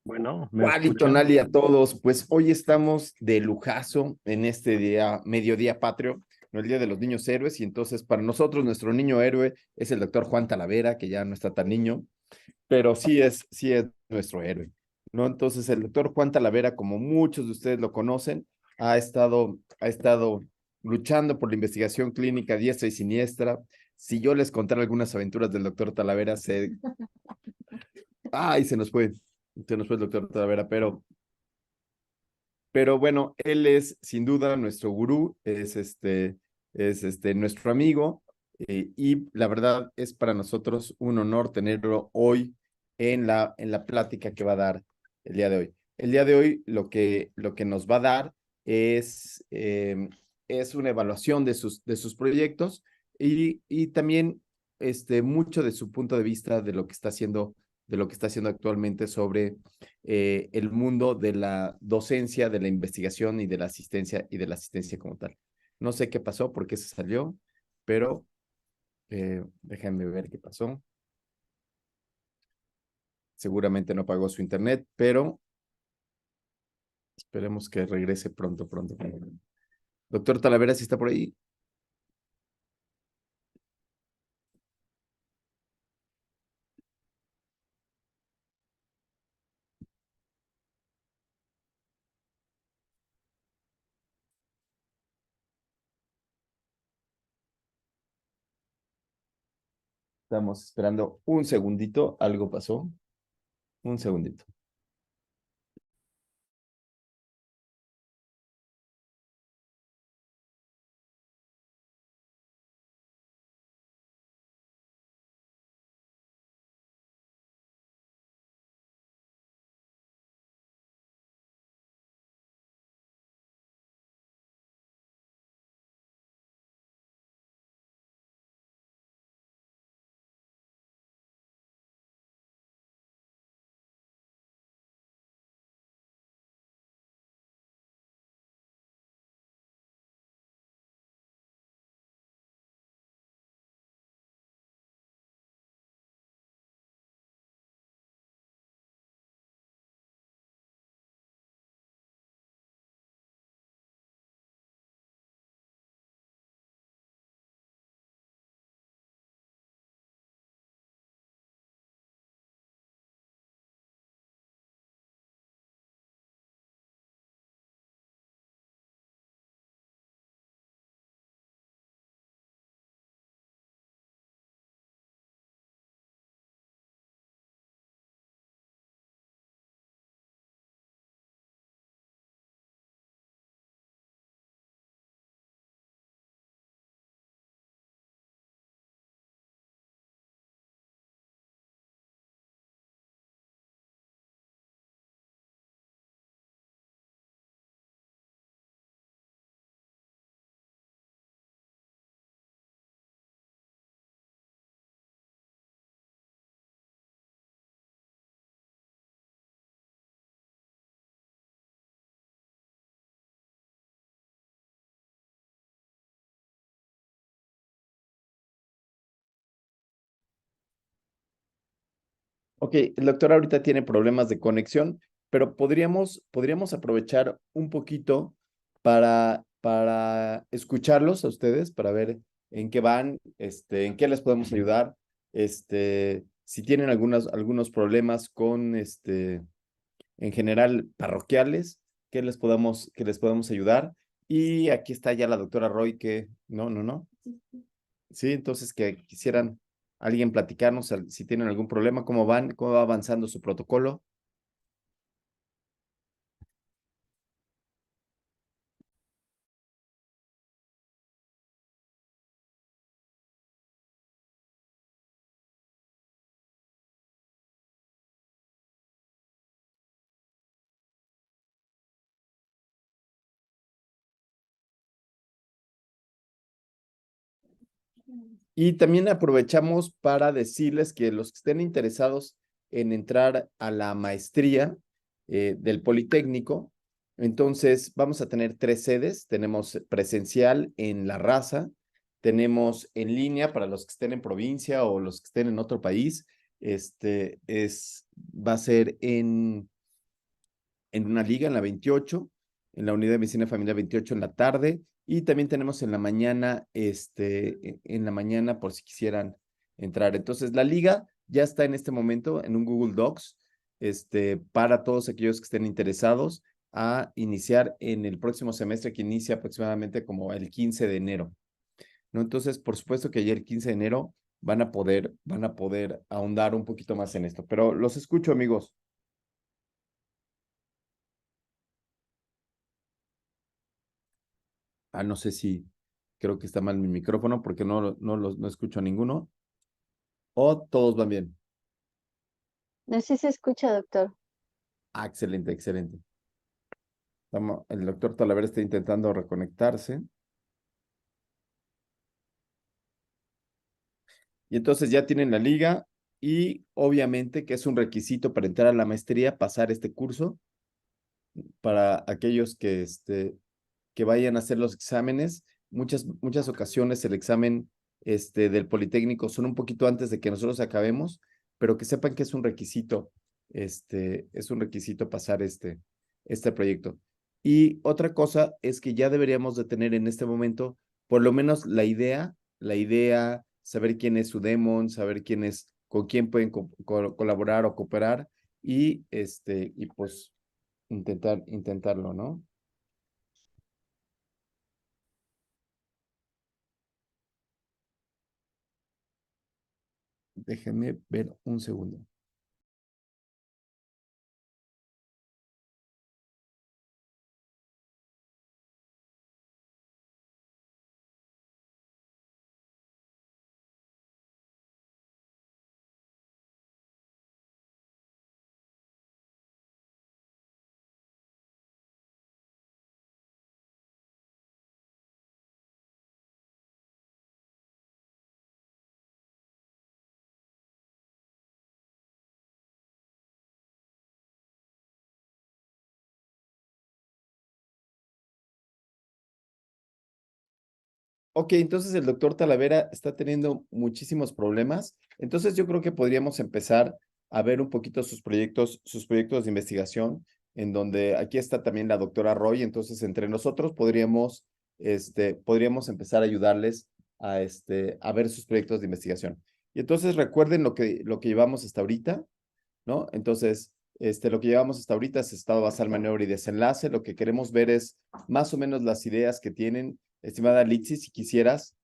Bueno, ¿me Wally, escuchan? Tonali a todos, pues hoy estamos de lujazo en este día, mediodía patrio, ¿no? El Día de los Niños Héroes, y entonces para nosotros nuestro niño héroe es el doctor Juan Talavera, que ya no está tan niño, pero sí es nuestro héroe, ¿no? Entonces el doctor Juan Talavera, como muchos de ustedes lo conocen, ha estado luchando por la investigación clínica diestra y siniestra. Si yo les contara algunas aventuras del doctor Talavera, ay, se nos fue el doctor Talavera, pero bueno, él es sin duda nuestro gurú, es nuestro amigo, y la verdad es para nosotros un honor tenerlo hoy en la plática que va a dar el día de hoy. El día de hoy lo que nos va a dar es una evaluación de sus proyectos y también mucho de su punto de vista de lo que está haciendo actualmente sobre el mundo de la docencia, de la investigación y de la asistencia como tal. No sé qué pasó, por qué se salió, pero déjenme ver qué pasó. Seguramente no pagó su internet, pero esperemos que regrese pronto, pronto, pronto. Doctor Talavera, si está por ahí. Estamos esperando un segundito, algo pasó. Un segundito. Ok, el doctor ahorita tiene problemas de conexión, pero podríamos aprovechar un poquito para escucharlos a ustedes, para ver en qué van, en qué les podemos ayudar, si tienen algunos problemas con, en general, parroquiales, que les podamos ayudar. Y aquí está ya la doctora Roy, que, no. Sí, entonces que quisieran alguien platicarnos si tienen algún problema, cómo va avanzando su protocolo. Y también aprovechamos para decirles que los que estén interesados en entrar a la maestría del Politécnico, entonces vamos a tener 3 sedes. Tenemos presencial en La Raza, tenemos en línea para los que estén en provincia o los que estén en otro país. Va a ser en una liga, en la 28, en la unidad de medicina familiar 28 en la tarde, y también tenemos en la mañana, en la mañana por si quisieran entrar. Entonces, la liga ya está en este momento en un Google Docs, para todos aquellos que estén interesados a iniciar en el próximo semestre, que inicia aproximadamente como el 15 de enero, ¿no? Entonces, por supuesto que ya el 15 de enero van a poder ahondar un poquito más en esto, pero los escucho, amigos. No sé si creo que está mal mi micrófono porque no escucho a ninguno. O todos van bien. No sé si se escucha, doctor. Excelente, excelente. El doctor Talavera está intentando reconectarse. Y entonces ya tienen la liga y obviamente que es un requisito para entrar a la maestría pasar este curso para aquellos que vayan a hacer los exámenes. Muchas ocasiones el examen del Politécnico son un poquito antes de que nosotros acabemos, pero que sepan que es un requisito pasar este proyecto. Y otra cosa es que ya deberíamos de tener en este momento por lo menos la idea, saber quién es su demon, saber con quién pueden colaborar o cooperar y pues intentarlo, ¿no? Déjenme ver un segundo. Ok, entonces el doctor Talavera está teniendo muchísimos problemas. Entonces yo creo que podríamos empezar a ver un poquito sus proyectos de investigación, en donde aquí está también la doctora Roy. Entonces entre nosotros podríamos empezar a ayudarles a ver sus proyectos de investigación. Y entonces recuerden lo que llevamos hasta ahorita, ¿no? Entonces, lo que llevamos hasta ahorita es estado basal, maniobra y desenlace. Lo que queremos ver es más o menos las ideas que tienen. Estimada Litsi, si quisieras.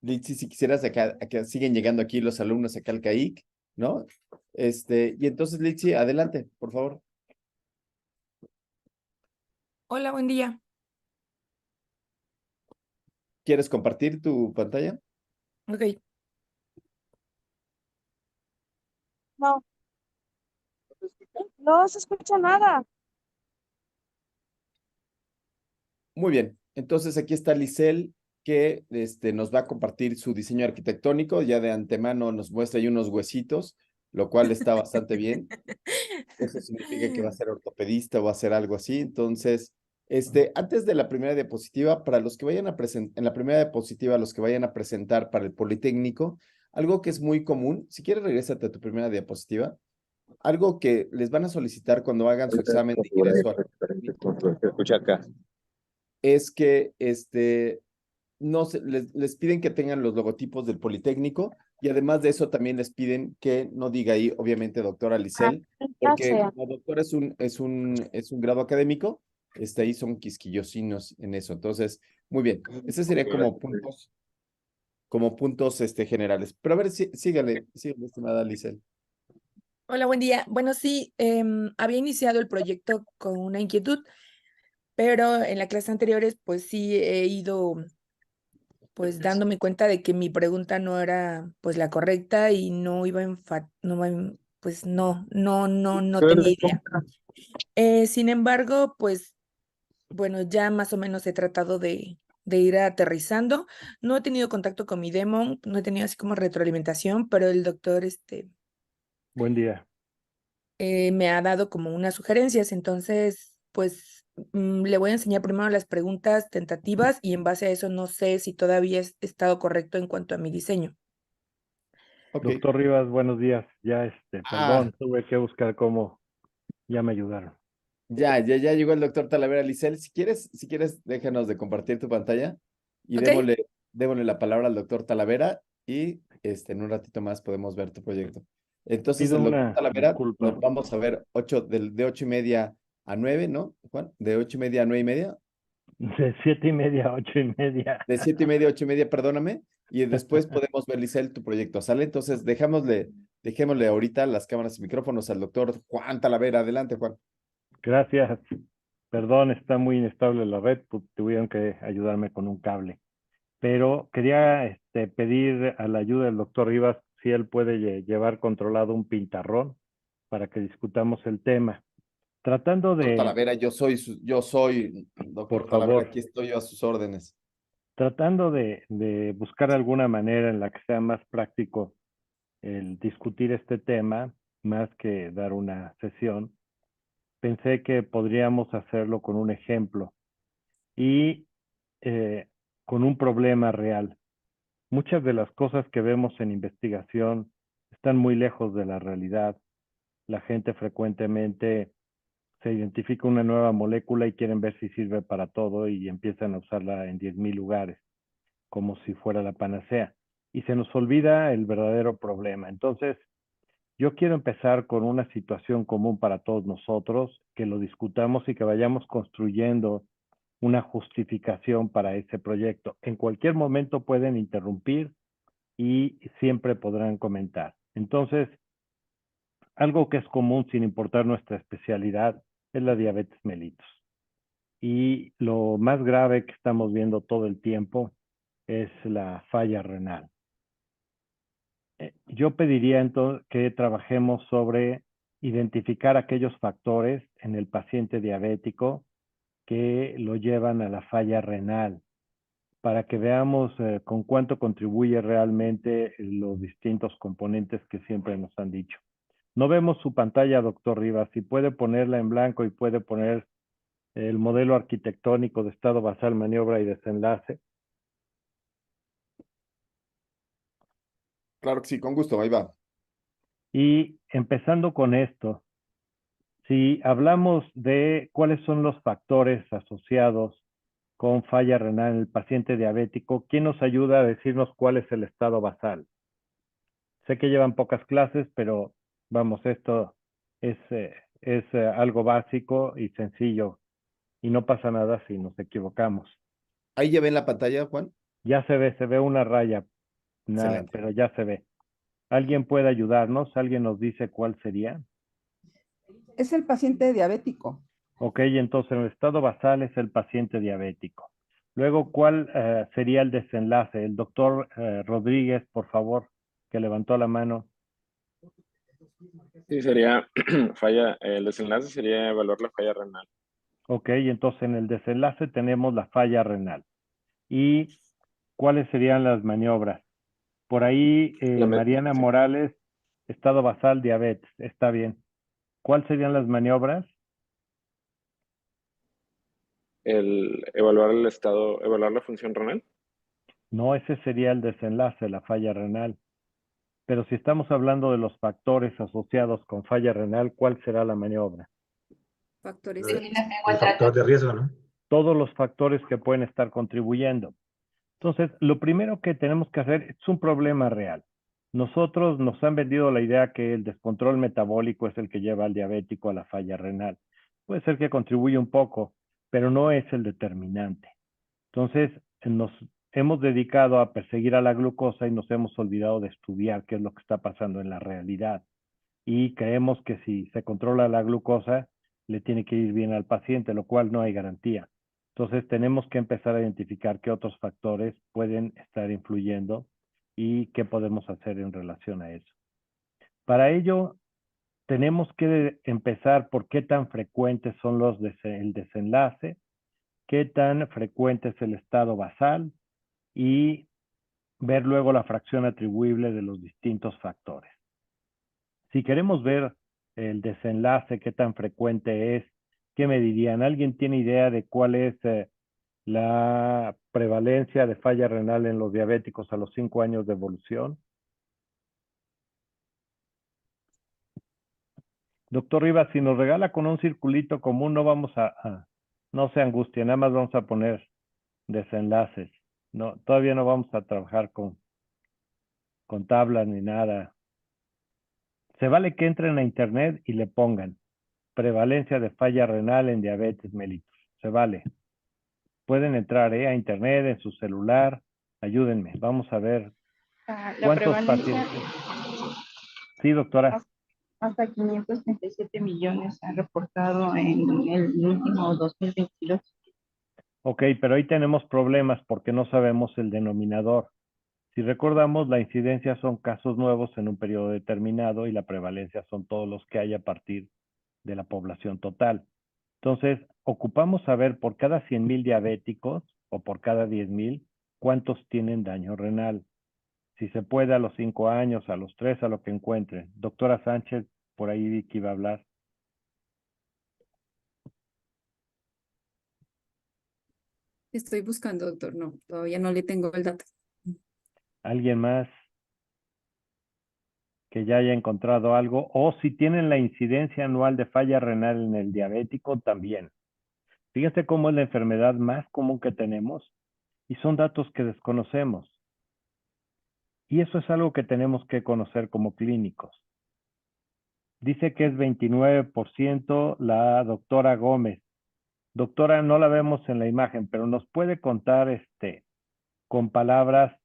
Litsi, si quisieras, acá siguen llegando aquí los alumnos acá al CAIC, ¿no? Y entonces, Litsi, adelante, por favor. Hola, buen día. ¿Quieres compartir tu pantalla? Ok. No, no se escucha nada. Muy bien. Entonces, aquí está Lisel, que nos va a compartir su diseño arquitectónico. Ya de antemano nos muestra ahí unos huesitos, lo cual está bastante bien. Eso significa que va a ser ortopedista o va a ser algo así. Entonces, antes de la primera diapositiva, para los que vayan a presentar, en la primera diapositiva, los que vayan a presentar para el Politécnico, algo que es muy común, si quieres, regrésate a tu primera diapositiva, algo que les van a solicitar cuando hagan su examen de ingreso al Politécnico Escucha acá. es que no les piden que tengan los logotipos del Politécnico y además de eso también les piden que no diga ahí, obviamente, doctora Licel, Ya porque sea. como doctor es un grado académico, ahí son quisquillosinos en eso. Entonces, muy bien, ese sería como puntos generales. Pero a ver, sígale, estimada Licel. Hola, buen día. Bueno, sí, había iniciado el proyecto con una inquietud, pero en la clase anteriores, pues sí he ido pues dándome cuenta de que mi pregunta no era pues la correcta y no iba pues no tenía idea. Sin embargo, pues bueno, ya más o menos he tratado de ir aterrizando. No he tenido contacto con mi demo, no he tenido así como retroalimentación, pero el doctor, Buen día. me ha dado como unas sugerencias, entonces, pues le voy a enseñar primero las preguntas tentativas y en base a eso no sé si todavía he estado correcto en cuanto a mi diseño. Ok. Doctor Rivas, buenos días. Ya, Ah, perdón, tuve que buscar cómo, ya me ayudaron. ya llegó el doctor Talavera. Licel, si quieres, déjanos de compartir tu pantalla y ¿Ok? démosle la palabra al doctor Talavera y en un ratito más podemos ver tu proyecto. Entonces, Pido el doctor una Talavera, disculpa. nos vamos a ver de 8:30 a 9, ¿no, Juan? De 8:30 a 9:30. De 7:30 a 8:30. De 7:30 a 8:30, perdóname, y después podemos ver, Licel, tu proyecto, ¿sale? Entonces, dejémosle ahorita las cámaras y micrófonos al doctor Juan Talavera. Adelante, Juan. Gracias. Perdón, está muy inestable la red, pues, tuvieron que ayudarme con un cable. Pero quería pedir a la ayuda del doctor Rivas si él puede llevar controlado un pintarrón para que discutamos el tema. Tratando Doctor de, Talavera, yo soy, doctor por Talavera, favor, aquí estoy yo a sus órdenes. tratando de buscar alguna manera en la que sea más práctico el discutir este tema, más que dar una sesión, pensé que podríamos hacerlo con un ejemplo y con un problema real. Muchas de las cosas que vemos en investigación están muy lejos de la realidad. La gente frecuentemente se identifica una nueva molécula y quieren ver si sirve para todo y empiezan a usarla en 10,000 lugares, como si fuera la panacea. Y se nos olvida el verdadero problema. Entonces, yo quiero empezar con una situación común para todos nosotros, que lo discutamos y que vayamos construyendo una justificación para ese proyecto. En cualquier momento pueden interrumpir y siempre podrán comentar. Entonces, algo que es común sin importar nuestra especialidad es la diabetes mellitus. Y lo más grave que estamos viendo todo el tiempo es la falla renal. Yo pediría entonces que trabajemos sobre identificar aquellos factores en el paciente diabético que lo llevan a la falla renal, para que veamos con cuánto contribuye realmente los distintos componentes que siempre nos han dicho. No vemos su pantalla, doctor Rivas. Si puede ponerla en blanco y puede poner el modelo arquitectónico de estado basal, maniobra y desenlace. Claro que sí, con gusto, ahí va. Y empezando con esto, si hablamos de cuáles son los factores asociados con falla renal en el paciente diabético, ¿quién nos ayuda a decirnos cuál es el estado basal? Sé que llevan pocas clases, pero vamos, esto es algo básico y sencillo y no pasa nada si nos equivocamos. Ahí ya ven la pantalla, Juan. Ya se ve una raya, nada, Excelente. pero ya se ve. ¿Alguien puede ayudarnos? ¿Alguien nos dice cuál sería? Es el paciente diabético. Ok, entonces el estado basal es el paciente diabético. Luego, ¿cuál sería el desenlace? El doctor Rodríguez, por favor, que levantó la mano. Sí, sería falla, el desenlace sería evaluar la falla renal. Ok, entonces en el desenlace tenemos la falla renal. ¿Y cuáles serían las maniobras? Por ahí, Mariana Sí, Morales, estado basal, diabetes, está bien. ¿Cuáles serían las maniobras? el evaluar el estado, evaluar la función renal. No, ese sería el desenlace, la falla renal. Pero si estamos hablando de los factores asociados con falla renal, ¿cuál será la maniobra? Factores El factor de riesgo, ¿no? Todos los factores que pueden estar contribuyendo. Entonces, lo primero que tenemos que hacer es un problema real. Nosotros nos han vendido la idea que el descontrol metabólico es el que lleva al diabético a la falla renal. Puede ser que contribuye un poco, pero no es el determinante. Entonces, nos hemos dedicado a perseguir a la glucosa y nos hemos olvidado de estudiar qué es lo que está pasando en la realidad. Y creemos que si se controla la glucosa, le tiene que ir bien al paciente, lo cual no hay garantía. Entonces, tenemos que empezar a identificar qué otros factores pueden estar influyendo y qué podemos hacer en relación a eso. Para ello, tenemos que empezar por qué tan frecuentes son el desenlace, qué tan frecuente es el estado basal y ver luego la fracción atribuible de los distintos factores. Si queremos ver el desenlace, qué tan frecuente es, ¿qué me dirían? ¿Alguien tiene idea de cuál es la prevalencia de falla renal en los diabéticos a los 5 años de evolución? Doctor Rivas, si nos regala con un circulito común, no vamos no se angustien, nada más vamos a poner desenlaces. No, todavía no vamos a trabajar con tablas ni nada. Se vale que entren a internet y le pongan prevalencia de falla renal en diabetes mellitus. Se vale. Pueden entrar a internet, en su celular. Ayúdenme. Vamos a ver La cuántos prevalencia pacientes. Sí, doctora. hasta 537 millones se han reportado en el último 2022. Ok, pero ahí tenemos problemas porque no sabemos el denominador. Si recordamos, la incidencia son casos nuevos en un periodo determinado y la prevalencia son todos los que hay a partir de la población total. Entonces, ocupamos saber por cada 100,000 diabéticos o por cada 10,000, cuántos tienen daño renal. Si se puede a los 5 años, a los 3, a lo que encuentren. Doctora Sánchez, por ahí vi que iba a hablar. Estoy buscando, doctor. No, todavía no le tengo el dato. ¿Alguien más que ya haya encontrado algo? O si tienen la incidencia anual de falla renal en el diabético, también. Fíjense cómo es la enfermedad más común que tenemos y son datos que desconocemos. Y eso es algo que tenemos que conocer como clínicos. Dice que es 29% la doctora Gómez. Doctora, no la vemos en la imagen, pero nos puede contar con palabras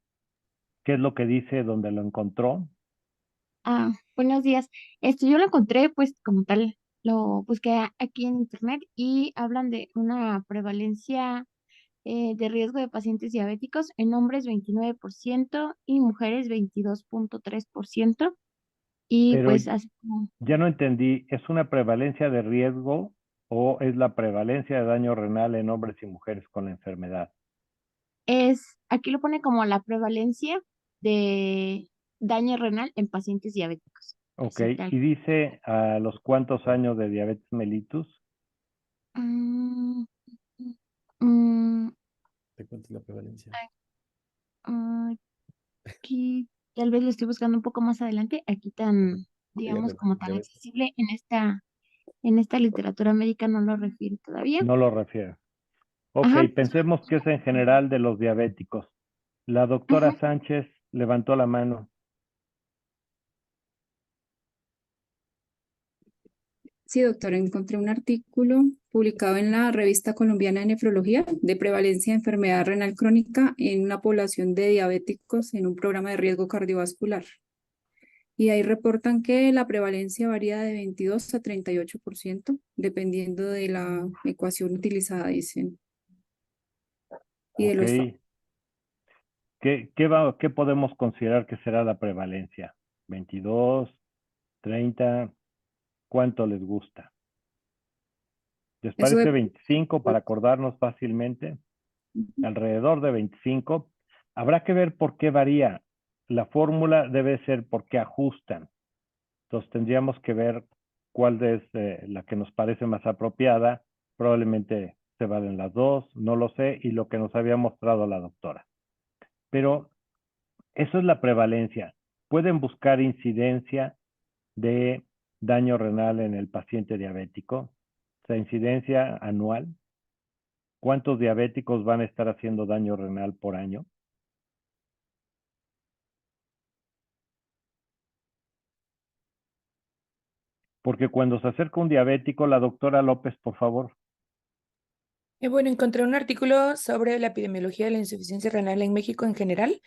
qué es lo que dice, dónde lo encontró. Buenos días. Yo lo encontré, pues, como tal, lo busqué aquí en internet y hablan de una prevalencia de riesgo de pacientes diabéticos en hombres 29% y mujeres 22.3%. Y Pero pues así como ya no entendí, ¿es una prevalencia de riesgo o es la prevalencia de daño renal en hombres y mujeres con la enfermedad? aquí lo pone como la prevalencia de daño renal en pacientes diabéticos. Ok, Así tal. y dice a los cuántos años de diabetes mellitus. Mm, mm, ¿De cuánto es la prevalencia? ah, Aquí tal vez lo estoy buscando un poco más adelante, aquí tan, digamos, como tan Diabetes. accesible en esta literatura médica no lo refiere todavía. No lo refiere. Ok, Ajá, pensemos que es en general de los diabéticos. La doctora ajá. Sánchez levantó la mano. Sí, doctor, encontré un artículo publicado en la Revista Colombiana de Nefrología de prevalencia de enfermedad renal crónica en una población de diabéticos en un programa de riesgo cardiovascular. Y ahí reportan que la prevalencia varía de 22 a 38%, dependiendo de la ecuación utilizada, dicen. Y de Ok. los ¿Qué podemos considerar que será la prevalencia? ¿22, 30? ¿Cuánto les gusta? ¿Les eso parece de 25 para acordarnos fácilmente? Alrededor de 25. Habrá que ver por qué varía. La fórmula debe ser por qué ajustan. Entonces tendríamos que ver cuál es la que nos parece más apropiada. Probablemente se valen las dos, no lo sé, y lo que nos había mostrado la doctora. Pero eso es la prevalencia. Pueden buscar incidencia de daño renal en el paciente diabético, o sea, incidencia anual. ¿Cuántos diabéticos van a estar haciendo daño renal por año? Porque cuando se acerca un diabético, la doctora López, por favor. Bueno, encontré un artículo sobre la epidemiología de la insuficiencia renal en México en general,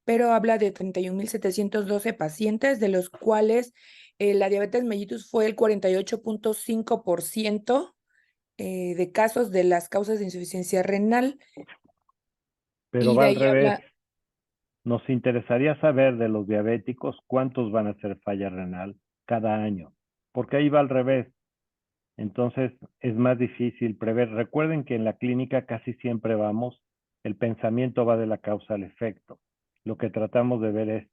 pero habla de 31.712 pacientes, de los cuales la diabetes mellitus fue el 48.5% de casos de las causas de insuficiencia renal. Pero Y va de al ahí revés. habla, Nos interesaría saber de los diabéticos cuántos van a hacer falla renal cada año, porque ahí va al revés. Entonces es más difícil prever. Recuerden que en la clínica casi siempre el pensamiento va de la causa al efecto. Lo que tratamos de ver es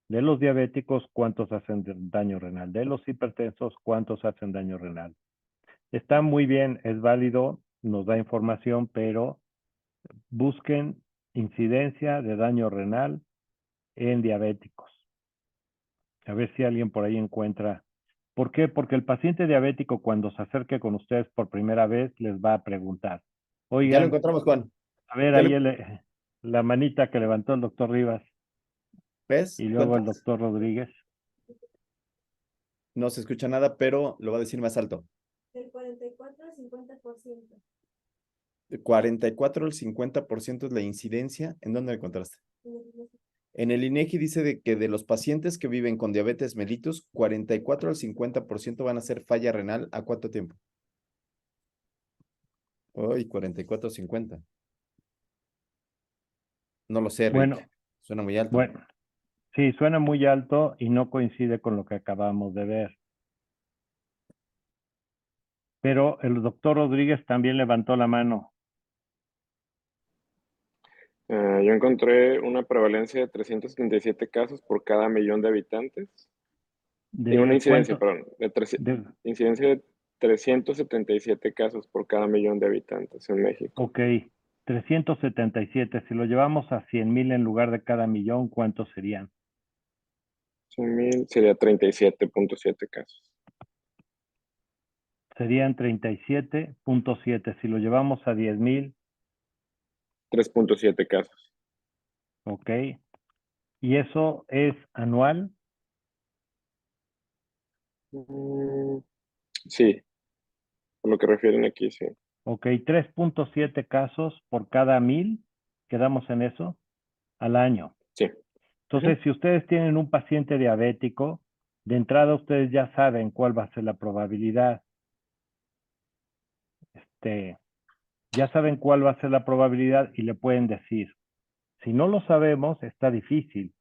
de los diabéticos cuántos hacen daño renal, de los hipertensos cuántos hacen daño renal. Está muy bien, es válido, nos da información, pero busquen incidencia de daño renal en diabéticos. A ver si alguien por ahí encuentra ¿Por qué? Porque el paciente diabético cuando se acerque con ustedes por primera vez les va a preguntar, Ya lo oigan, encontramos, Juan. a ver Ya ahí lo- la manita que levantó el doctor Rivas ¿Ves? y luego el ¿Cuántas? doctor Rodríguez. No se escucha nada, pero lo va a decir más alto. Del 44 al 50%. De 44 al 50% es la incidencia. ¿En dónde lo encontraste? En el INEGI dice de que de los pacientes que viven con diabetes mellitus, 44 al 50% van a hacer falla renal. ¿A cuánto tiempo? Uy, 44 al 50. No lo sé, Rick. Bueno, Suena muy alto. bueno, sí, suena muy alto y no coincide con lo que acabamos de ver. Pero el doctor Rodríguez también levantó la mano. Yo encontré una prevalencia de 377 casos por cada millón de habitantes. Digo, una ¿De incidencia, cuánto? perdón, De, incidencia de 377 casos por cada millón de habitantes en México. ok, 377. Si lo llevamos a 100,000 en lugar de cada millón, ¿cuántos serían? 100,000 sería 37.7 casos. Serían 37.7. Si lo llevamos a 10,000, 3.7 casos. ok. ¿Y eso es anual? Mm, sí, por lo que refieren aquí, sí. Ok, 3.7 casos por cada 1,000, quedamos en eso, al año. Sí. Entonces, si ustedes tienen un paciente diabético, de entrada ustedes ya saben cuál va a ser la probabilidad. Ya saben cuál va a ser la probabilidad y le pueden decir. Si no lo sabemos, está difícil.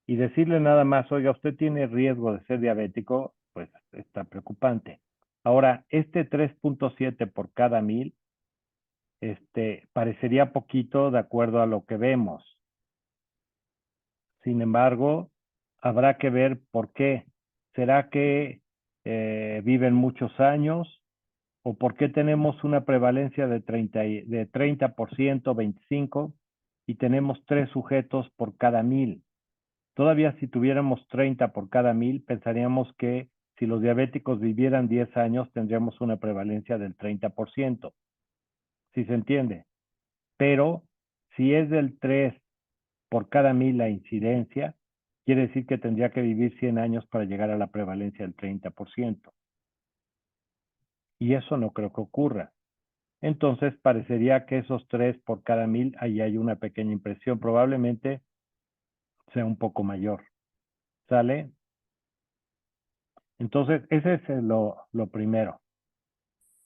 Y decirle nada más, oiga, usted tiene riesgo de ser diabético, pues está preocupante. Ahora, este 3.7 por cada 1,000, parecería poquito de acuerdo a lo que vemos. Sin embargo, habrá que ver por qué. ¿Será que viven muchos años? ¿O por qué tenemos una prevalencia de 30%, 25%, y tenemos 3 sujetos por cada 1,000? Todavía si tuviéramos 30 por cada 1,000, pensaríamos que si los diabéticos vivieran 10 años, tendríamos una prevalencia del 30%. ¿Sí se entiende? Pero si es del 3 por cada 1,000 la incidencia, quiere decir que tendría que vivir 100 años para llegar a la prevalencia del 30%. Y eso no creo que ocurra. Entonces parecería que esos 3 por cada 1,000, ahí hay una pequeña impresión, probablemente sea un poco mayor. ¿Sale? Entonces, ese es lo primero.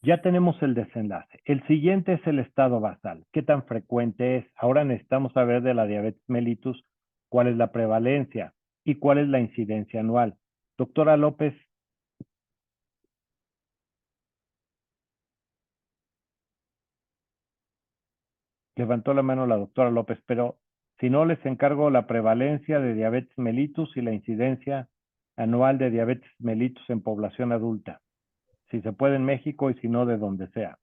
Ya tenemos el desenlace. El siguiente es el estado basal. ¿Qué tan frecuente es? Ahora necesitamos saber de la diabetes mellitus cuál es la prevalencia y cuál es la incidencia anual. Doctora López. Levantó la mano la doctora López, pero si no, les encargo la prevalencia de diabetes mellitus y la incidencia anual de diabetes mellitus en población adulta. Si se puede en México y si no, de donde sea.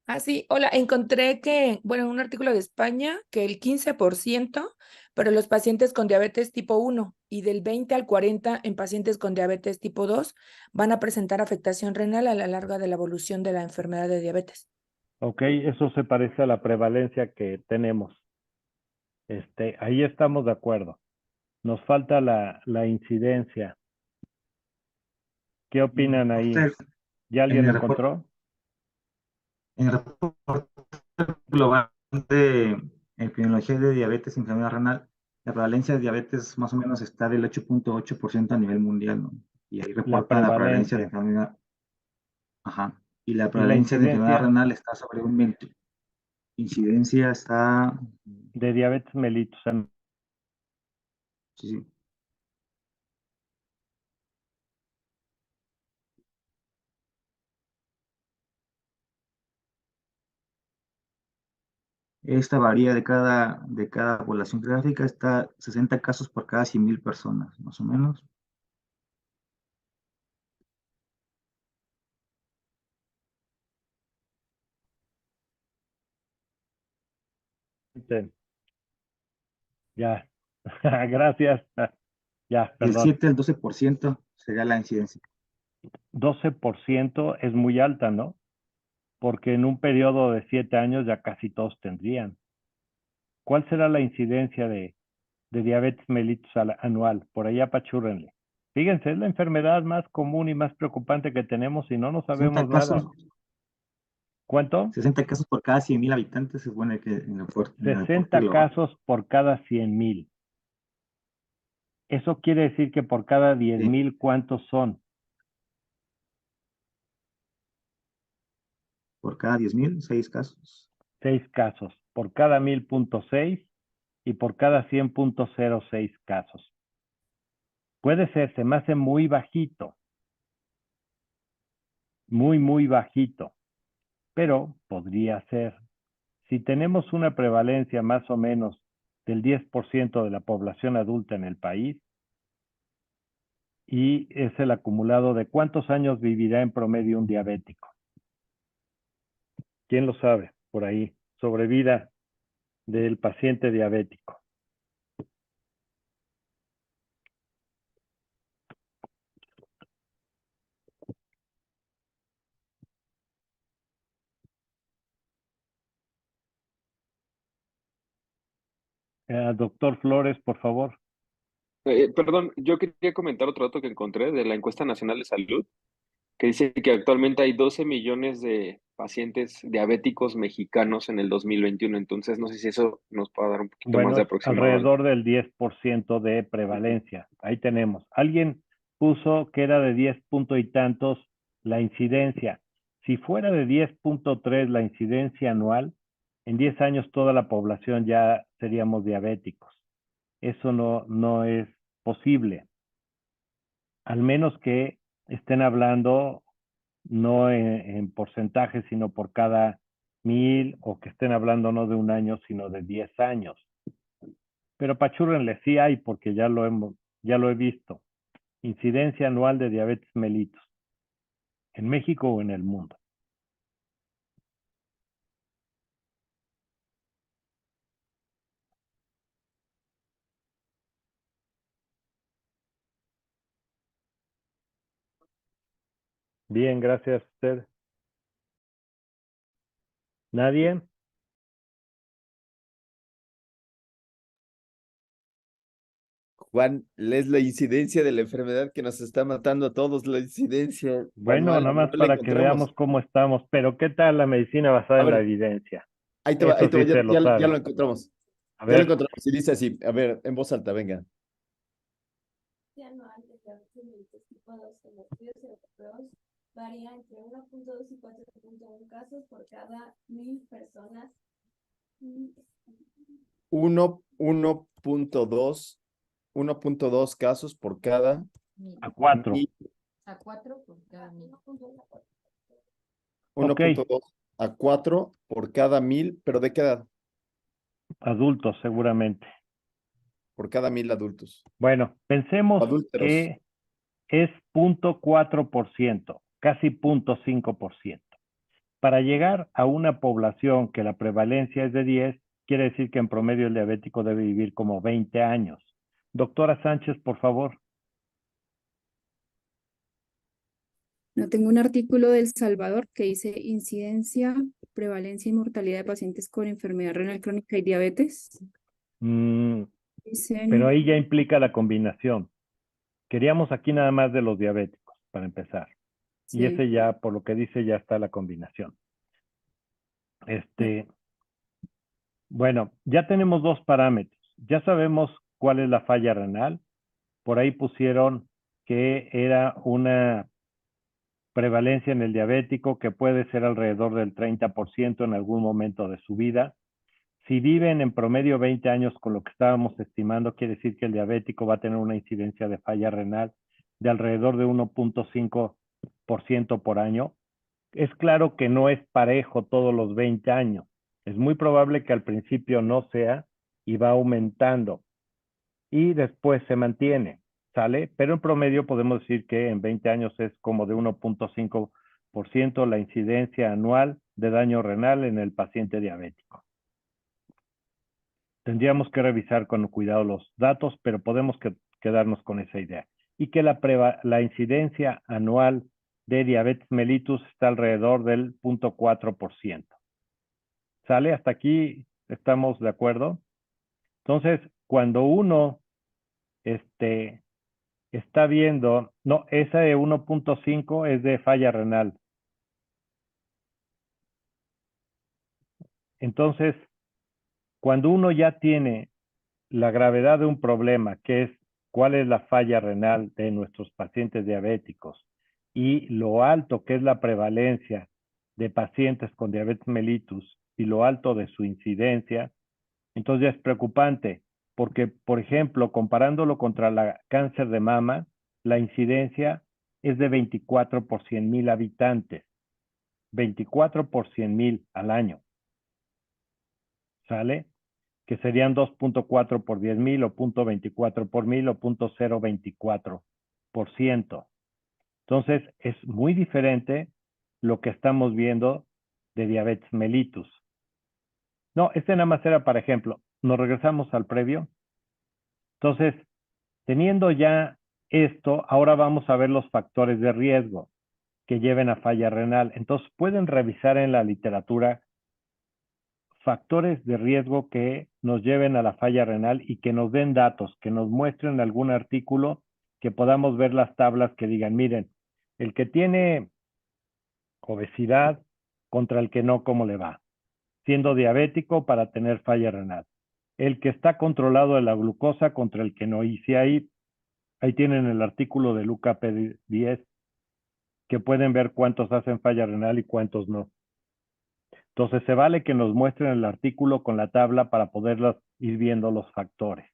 Ah, sí, hola, encontré que, bueno, en un artículo de España, que el 15%, pero los pacientes con diabetes tipo 1 y del 20 al 40 en pacientes con diabetes tipo 2 van a presentar afectación renal a la larga de la evolución de la enfermedad de diabetes. Ok, eso se parece a la prevalencia que tenemos. Ahí estamos de acuerdo. Nos falta la incidencia. ¿Qué opinan ahí? ¿Ya alguien lo encontró? En el reporte global de epidemiología de diabetes y enfermedad renal, la prevalencia de diabetes más o menos está del 8.8% a nivel mundial, ¿no? Y ahí La reporta la prevalencia de prevalencia. enfermedad. Ajá. Y la Y la prevalencia de enfermedad incidencia renal está sobre un 20. Incidencia está. de diabetes mellitus. Sí, esta varía de cada población geográfica, está 60 casos por cada 100,000 personas, más o menos. Ya. Gracias. Ya, Del perdón. 7 al 12% sería la incidencia. 12% es muy alta, ¿no? Porque en un periodo de 7 años ya casi todos tendrían. ¿Cuál será la incidencia de diabetes mellitus anual? Por allá apachúrrenle. Fíjense, es la enfermedad más común y más preocupante que tenemos y no nos 60 sabemos nada. casos, ¿Cuánto? 60 casos por cada 100,000 habitantes, se supone que en el deporte 60 global. casos por cada 100,000. Eso quiere decir que por cada 10,000, ¿cuántos son? Por cada 10,000, 6 casos. 6 casos. Por cada 1,000.6 y por cada 100.06 casos. Puede ser, se me hace muy bajito. Muy bajito. Pero podría ser. Si tenemos una prevalencia más o menos del 10% de la población adulta en el país, y es el acumulado de cuántos años vivirá en promedio un diabético. ¿Quién lo sabe? Por ahí, sobrevida del paciente diabético. Doctor Flores, por favor. Perdón, yo quería comentar otro dato que encontré de la encuesta nacional de salud, que dice que actualmente hay 12 millones de pacientes diabéticos mexicanos en el 2021. Entonces, no sé si eso nos puede dar un poquito más Bueno, de es aproximado. alrededor del 10% de prevalencia. Ahí tenemos. Alguien puso que era de 10 punto y tantos la incidencia. Si fuera de 10.3 la incidencia anual, en 10 años toda la población ya seríamos diabéticos. Eso no es posible. Al menos que estén hablando no en porcentajes, sino por cada 1,000, o que estén hablando no de un año, sino de 10 años. Pero pachúrrenle, sí hay, porque ya lo he visto. Incidencia anual de diabetes mellitus. ¿En México o en el mundo? Bien, gracias a usted. ¿Nadie? Juan, es la incidencia de la enfermedad que nos está matando a todos, la incidencia Bueno, anual, nada más no la para que encontramos. veamos cómo estamos. Pero ¿qué tal la medicina basada A en la ver, evidencia? ahí te va, Eso sí ya, se lo ya sabe. lo encontramos. A Ya lo ver, encontramos y dice así, a ver, en voz alta, venga. Anual de diabetes mellitus tipo 2 en los estudios europeos varía entre 1.2 y 4.1 casos por cada 1,000 personas. 1.2 casos por cada a 4. 1,000. A 4 por cada 1,000. 1.2 a 4 por cada 1,000, pero ¿de qué edad? Adultos, seguramente. Por cada 1,000 adultos. Bueno, pensemos Adúlteros. que es 0.4%, casi 0.5%. Para llegar a una población que la prevalencia es de 10, quiere decir que en promedio el diabético debe vivir como 20 años. Doctora Sánchez, por favor. No, tengo un artículo del Salvador que dice incidencia, prevalencia y mortalidad de pacientes con enfermedad renal crónica y diabetes. Pero ahí ya implica la combinación. Queríamos aquí nada más de los diabéticos, para empezar. Sí. Y ese ya, por lo que dice, ya está la combinación. Bueno, ya tenemos dos parámetros. Ya sabemos cuál es la falla renal. Por ahí pusieron que era una prevalencia en el diabético que puede ser alrededor del 30% en algún momento de su vida. Si viven en promedio 20 años con lo que estábamos estimando, quiere decir que el diabético va a tener una incidencia de falla renal de alrededor de 1.5% por año. Es claro que no es parejo todos los 20 años. Es muy probable que al principio no sea y va aumentando y después se mantiene, ¿sale? Pero en promedio podemos decir que en 20 años es como de 1.5% la incidencia anual de daño renal en el paciente diabético. Tendríamos que revisar con cuidado los datos, pero podemos quedarnos con esa idea. y que la incidencia anual de diabetes mellitus está alrededor del 0.4%. ¿Sale? Hasta aquí estamos de acuerdo. Entonces, cuando uno está viendo, no, esa de 1.5 es de falla renal. Entonces, cuando uno ya tiene la gravedad de un problema, que es cuál es la falla renal de nuestros pacientes diabéticos y lo alto que es la prevalencia de pacientes con diabetes mellitus y lo alto de su incidencia, entonces ya es preocupante, porque, por ejemplo, comparándolo contra la cáncer de mama, la incidencia es de 24 por 100,000 habitantes, 24 por 100,000 al año, ¿sale? Que serían 2.4 por 10,000 o 0.24 por 1,000 o 0.024%. Entonces, es muy diferente lo que estamos viendo de diabetes mellitus. No, nada más era para ejemplo. Nos regresamos al previo. Entonces, teniendo ya esto, ahora vamos a ver los factores de riesgo que lleven a falla renal. Entonces, pueden revisar en la literatura factores de riesgo que nos lleven a la falla renal y que nos den datos, que nos muestren algún artículo, que podamos ver las tablas que digan, miren, el que tiene obesidad contra el que no, ¿cómo le va? Siendo diabético para tener falla renal. El que está controlado de la glucosa contra el que no. Y si ahí tienen el artículo de Luca P10, que pueden ver cuántos hacen falla renal y cuántos no. Entonces, se vale que nos muestren el artículo con la tabla para poderlas ir viendo los factores.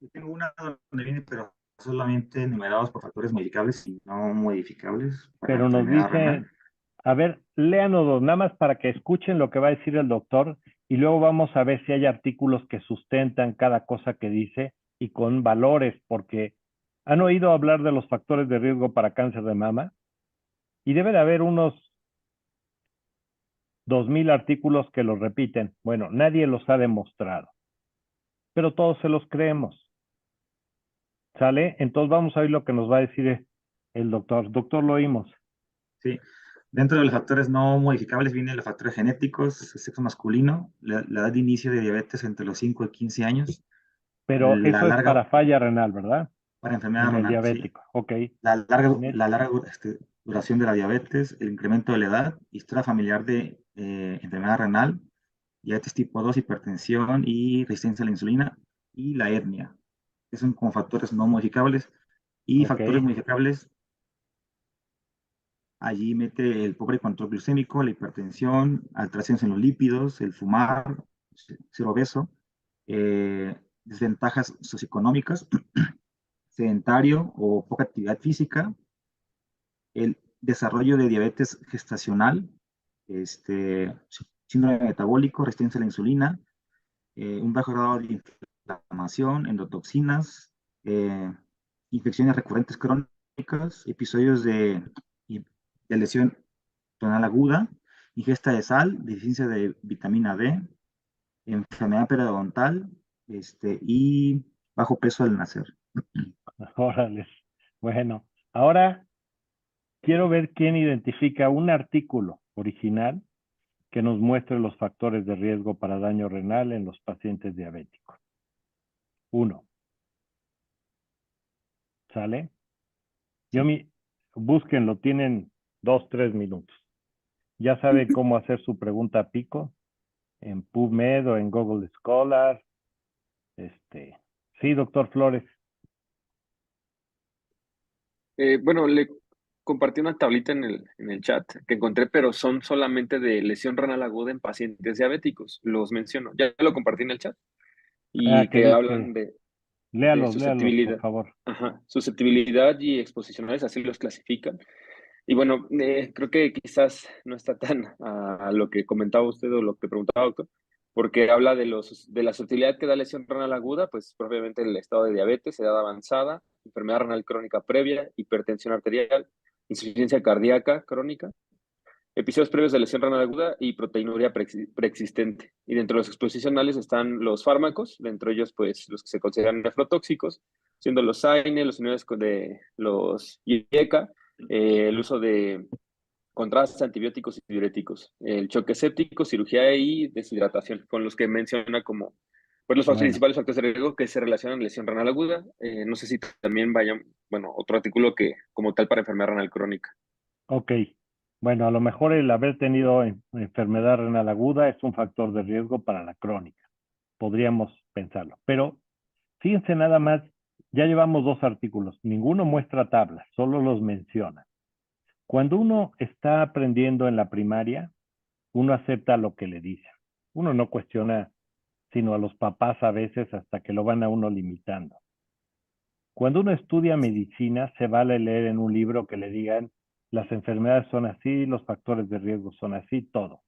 Yo tengo una donde viene, pero solamente enumerados por factores modificables y no modificables para Pero nos enfermedad dice, renal. a ver, léanos nada más para que escuchen lo que va a decir el doctor y luego vamos a ver si hay artículos que sustentan cada cosa que dice y con valores, porque han oído hablar de los factores de riesgo para cáncer de mama y debe de haber unos 2,000 artículos que los repiten. Bueno, nadie los ha demostrado, pero todos se los creemos. ¿Sale? Entonces vamos a ver lo que nos va a decir el doctor. Doctor, lo oímos. Sí. Dentro de los factores no modificables vienen los factores genéticos, el sexo masculino, la edad de inicio de diabetes entre los 5 y 15 años, Pero la eso es larga, para falla renal, ¿verdad? para enfermedad En el renal, sí. diabético. Ok. La larga duración de la diabetes, el incremento de la edad, historia familiar de enfermedad renal, diabetes tipo 2, hipertensión y resistencia a la insulina, y la etnia. Esos son como factores no modificables. Y Ok. factores modificables, allí mete el pobre control glucémico, la hipertensión, alteraciones en los lípidos, el fumar, ser obeso, desventajas socioeconómicas, sedentario o poca actividad física, el desarrollo de diabetes gestacional, síndrome metabólico, resistencia a la insulina, un bajo grado de inflamación, endotoxinas, infecciones recurrentes crónicas, episodios de lesión renal aguda, ingesta de sal, deficiencia de vitamina D, enfermedad periodontal, y bajo peso al nacer. Órale. Bueno, ahora quiero ver quién identifica un artículo original que nos muestre los factores de riesgo para daño renal en los pacientes diabéticos. 1. ¿Sale? Búsquenlo, tienen 2, 3 minutos. Ya sabe cómo hacer su pregunta pico en PubMed o en Google Scholar. Sí, doctor Flores. Bueno, le compartí una tablita en el chat que encontré, pero son solamente de lesión renal aguda en pacientes diabéticos. Los menciono. Ya lo compartí en el chat. Y que hablan de Léalos, por susceptibilidad. favor. Ajá, susceptibilidad y exposicionales, así los clasifican. Y bueno, creo que quizás no está tan a lo que comentaba usted o lo que preguntaba, doctor, porque habla de la susceptibilidad que da lesión renal aguda, pues propiamente el estado de diabetes, edad avanzada, enfermedad renal crónica previa, hipertensión arterial, insuficiencia cardíaca crónica, episodios previos de lesión renal aguda y proteinuria preexistente. Y dentro de los exposicionales están los fármacos, dentro de ellos, pues, los que se consideran nefrotóxicos, siendo los AINE, los inhibidores de los IECA, el uso de contrastes, antibióticos y diuréticos, el choque séptico, cirugía y deshidratación, con los que menciona como pues, los Bueno, principales factores de riesgo que se relacionan a lesión renal aguda. No sé si también vayan, bueno, otro artículo que como tal para enfermedad renal crónica. ok. Bueno, a lo mejor el haber tenido enfermedad renal aguda es un factor de riesgo para la crónica. Podríamos pensarlo. Pero fíjense nada más, ya llevamos 2 artículos. Ninguno muestra tablas, solo los menciona. Cuando uno está aprendiendo en la primaria, uno acepta lo que le dicen. Uno no cuestiona sino a los papás a veces hasta que lo van a uno limitando. Cuando uno estudia medicina, se vale leer en un libro que le digan las enfermedades son así, los factores de riesgo son así, todo.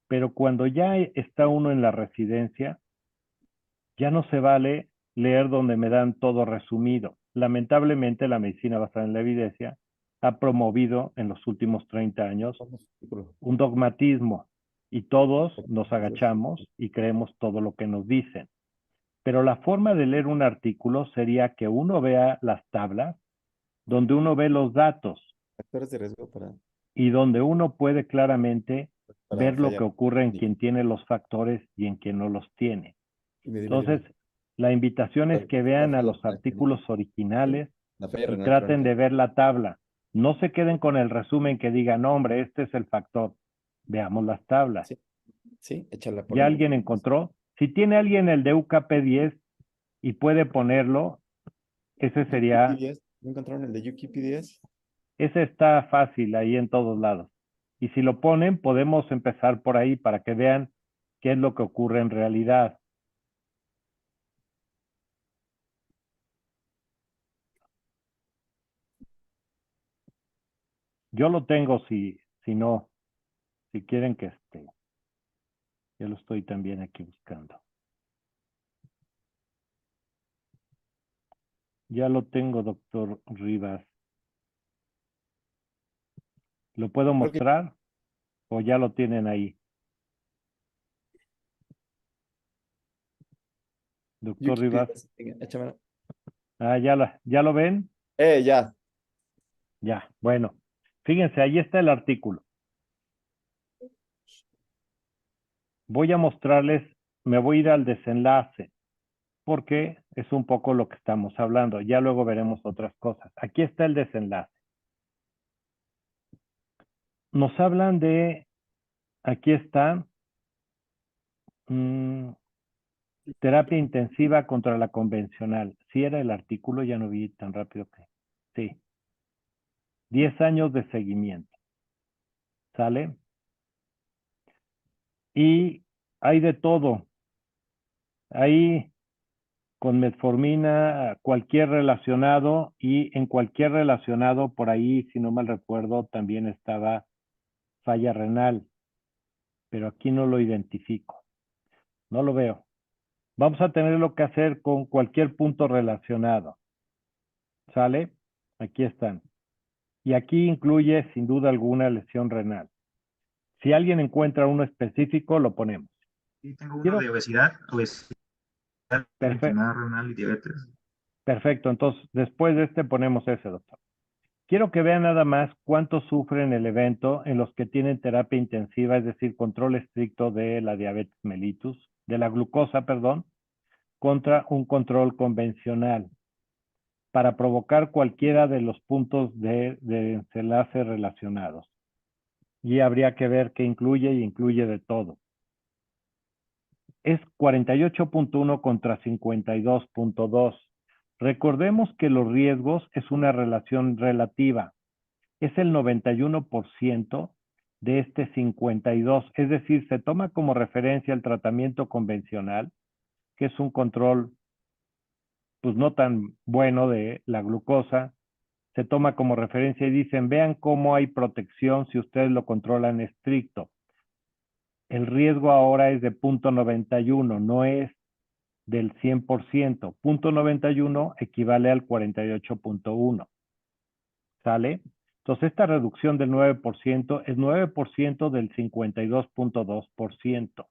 Pero cuando ya está uno en la residencia, ya no se vale leer donde me dan todo resumido. Lamentablemente, la medicina basada en la evidencia ha promovido en los últimos 30 años un dogmatismo y todos nos agachamos y creemos todo lo que nos dicen. Pero la forma de leer un artículo sería que uno vea las tablas, donde uno ve los datos Factores de riesgo para y donde uno puede claramente ver lo que fallar. ocurre en quien tiene los factores y en quien no los tiene. Dime. Entonces, la invitación es que vean a los artículos originales La falla y renal traten crónica. de ver la tabla. No se queden con el resumen que digan, no, hombre, este es el factor. Veamos las tablas. Sí, sí, échala por ¿Ya ahí. alguien encontró? Si tiene alguien el de UKP10 y puede ponerlo, ese sería, UKP10. ¿No encontraron el de UKP10? ese está fácil ahí en todos lados. Y si lo ponen, podemos empezar por ahí para que vean qué es lo que ocurre en realidad. Yo lo tengo si no, si quieren que esté. Yo lo estoy también aquí buscando. Ya lo tengo, doctor Rivas. ¿Lo puedo mostrar o ya lo tienen ahí? Doctor Rivas. UKP10. Échamelo. Ah, ¿ya lo ven? Ya. Ya, bueno. Fíjense, ahí está el artículo. Voy a mostrarles, me voy a ir al desenlace, porque es un poco lo que estamos hablando. Ya luego veremos otras cosas. Aquí está el desenlace. Nos hablan de, aquí está, terapia intensiva contra la convencional. Si era el artículo, ya no vi tan rápido que. Sí. 10 años de seguimiento. ¿Sale? Y hay de todo. Hay con metformina, cualquier relacionado, y en cualquier relacionado, por ahí, si no mal recuerdo, también estaba falla renal, pero aquí no lo identifico. No lo veo. Vamos a tener lo que hacer con cualquier punto relacionado. ¿Sale? Aquí están. Y aquí incluye, sin duda alguna, lesión renal. Si alguien encuentra uno específico, lo ponemos. Sí, tengo uno de obesidad, Perfecto. enfermedad renal y diabetes. Perfecto. Entonces, después de este ponemos ese, doctor. Quiero que vean nada más cuánto sufren el evento en los que tienen terapia intensiva, es decir, control estricto de la diabetes mellitus, de la glucosa, perdón, contra un control convencional para provocar cualquiera de los puntos de desenlace relacionados. Y habría que ver qué incluye y incluye de todo. Es 48.1 contra 52.2. Recordemos que los riesgos es una relación relativa. Es el 91% de este 52. Es decir, se toma como referencia el tratamiento convencional, que es un control pues no tan bueno de la glucosa. Se toma como referencia y dicen, vean cómo hay protección si ustedes lo controlan estricto. El riesgo ahora es de 0.91, no es del 100%. 0.91 equivale al 48.1. ¿Sale? Entonces, esta reducción del 9% es 9% del 52.2%.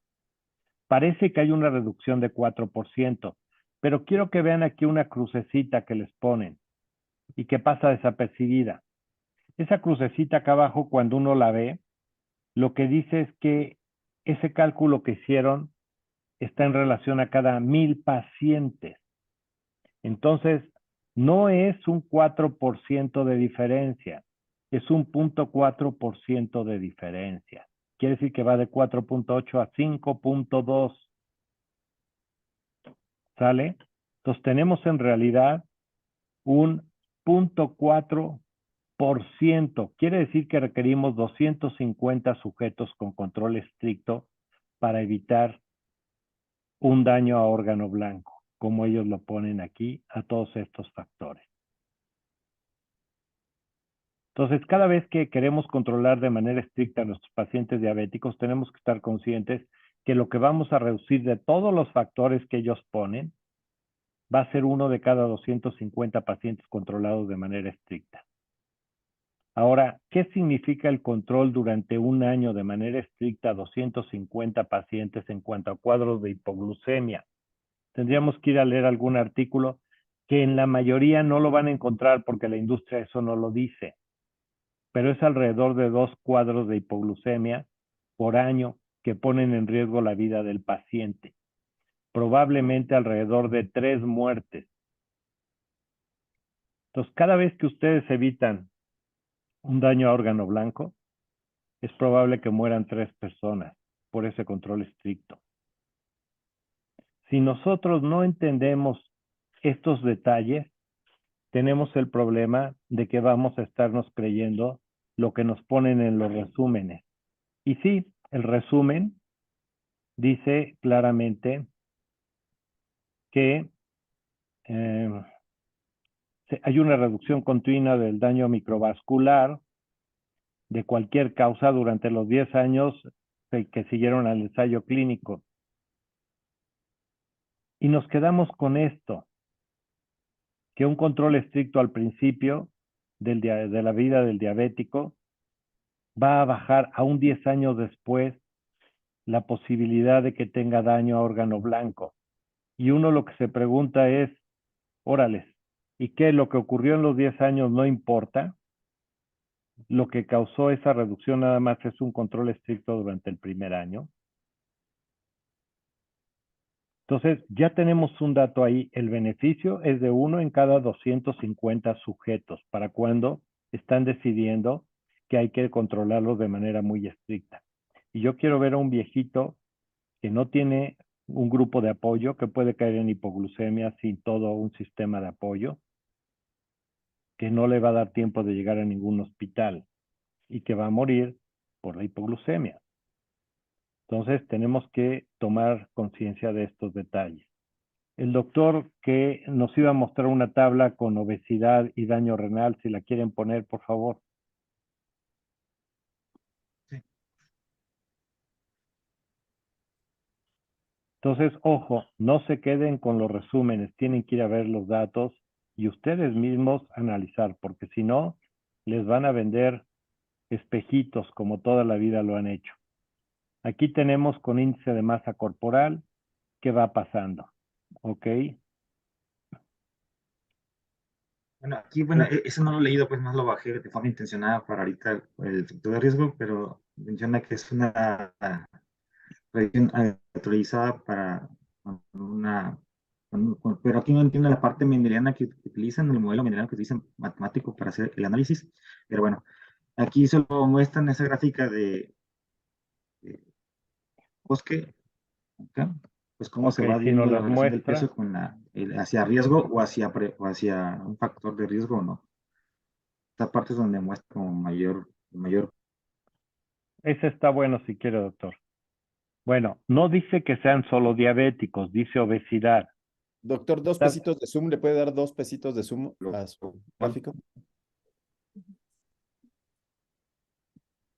Parece que hay una reducción de 4%, pero quiero que vean aquí una crucecita que les ponen y que pasa desapercibida. Esa crucecita acá abajo, cuando uno la ve, lo que dice es que ese cálculo que hicieron está en relación a cada 1000 pacientes. Entonces, no es un 4% de diferencia, es un 0.4% de diferencia. Quiere decir que va de 4.8 a 5.2. ¿Sale? Entonces, tenemos en realidad un 0.4%. Quiere decir que requerimos 250 sujetos con control estricto para evitar un daño a órgano blanco, como ellos lo ponen aquí, a todos estos factores. Entonces, cada vez que queremos controlar de manera estricta a nuestros pacientes diabéticos, tenemos que estar conscientes que lo que vamos a reducir de todos los factores que ellos ponen va a ser uno de cada 250 pacientes controlados de manera estricta. Ahora, ¿qué significa el control durante un año de manera estricta a 250 pacientes en cuanto a cuadros de hipoglucemia? Tendríamos que ir a leer algún artículo que en la mayoría no lo van a encontrar porque la industria eso no lo dice, pero es alrededor de 2 cuadros de hipoglucemia por año que ponen en riesgo la vida del paciente. Probablemente alrededor de 3 muertes. Entonces, cada vez que ustedes evitan un daño a órgano blanco, es probable que mueran 3 personas por ese control estricto. Si nosotros no entendemos estos detalles, tenemos el problema de que vamos a estarnos creyendo lo que nos ponen en los resúmenes. Y sí, el resumen dice claramente que hay una reducción continua del daño microvascular de cualquier causa durante los 10 años que siguieron al ensayo clínico. Y nos quedamos con esto, que un control estricto al principio de la vida del diabético va a bajar aún 10 años después la posibilidad de que tenga daño a órgano blanco. Y uno lo que se pregunta es, órales, ¿y qué? ¿Lo que ocurrió en los 10 años no importa? Lo que causó esa reducción nada más es un control estricto durante el primer año. Entonces, ya tenemos un dato ahí. El beneficio es de 1 en cada 250 sujetos para cuando están decidiendo que hay que controlarlos de manera muy estricta. Y yo quiero ver a un viejito que no tiene un grupo de apoyo, que puede caer en hipoglucemia sin todo un sistema de apoyo, que no le va a dar tiempo de llegar a ningún hospital y que va a morir por la hipoglucemia. Entonces, tenemos que tomar conciencia de estos detalles. El doctor que nos iba a mostrar una tabla con obesidad y daño renal, si la quieren poner, por favor. Sí. Entonces, ojo, no se queden con los resúmenes, tienen que ir a ver los datos y ustedes mismos analizar, porque si no, les van a vender espejitos como toda la vida lo han hecho. Aquí tenemos con índice de masa corporal qué va pasando, ¿ok? Bueno, aquí, eso no lo he leído, pues más lo bajé de forma intencionada para ahorita el factor de riesgo, pero menciona que es una revisión actualizada para una... Pero aquí no entiendo la parte mendeliana que utilizan, el modelo mendeliano que utilizan matemático para hacer el análisis, pero bueno, aquí solo muestran esa gráfica de Bosque, acá, pues cómo se va si nos viendo la las relación del muestra. peso con hacia riesgo o hacia un factor de riesgo o no. Esta parte es donde muestra como mayor. Ese está bueno si quiere, doctor. Bueno, no dice que sean solo diabéticos, dice obesidad. Doctor, 2 pesitos de Zoom, ¿le puede dar 2 pesitos de Zoom a su gráfico?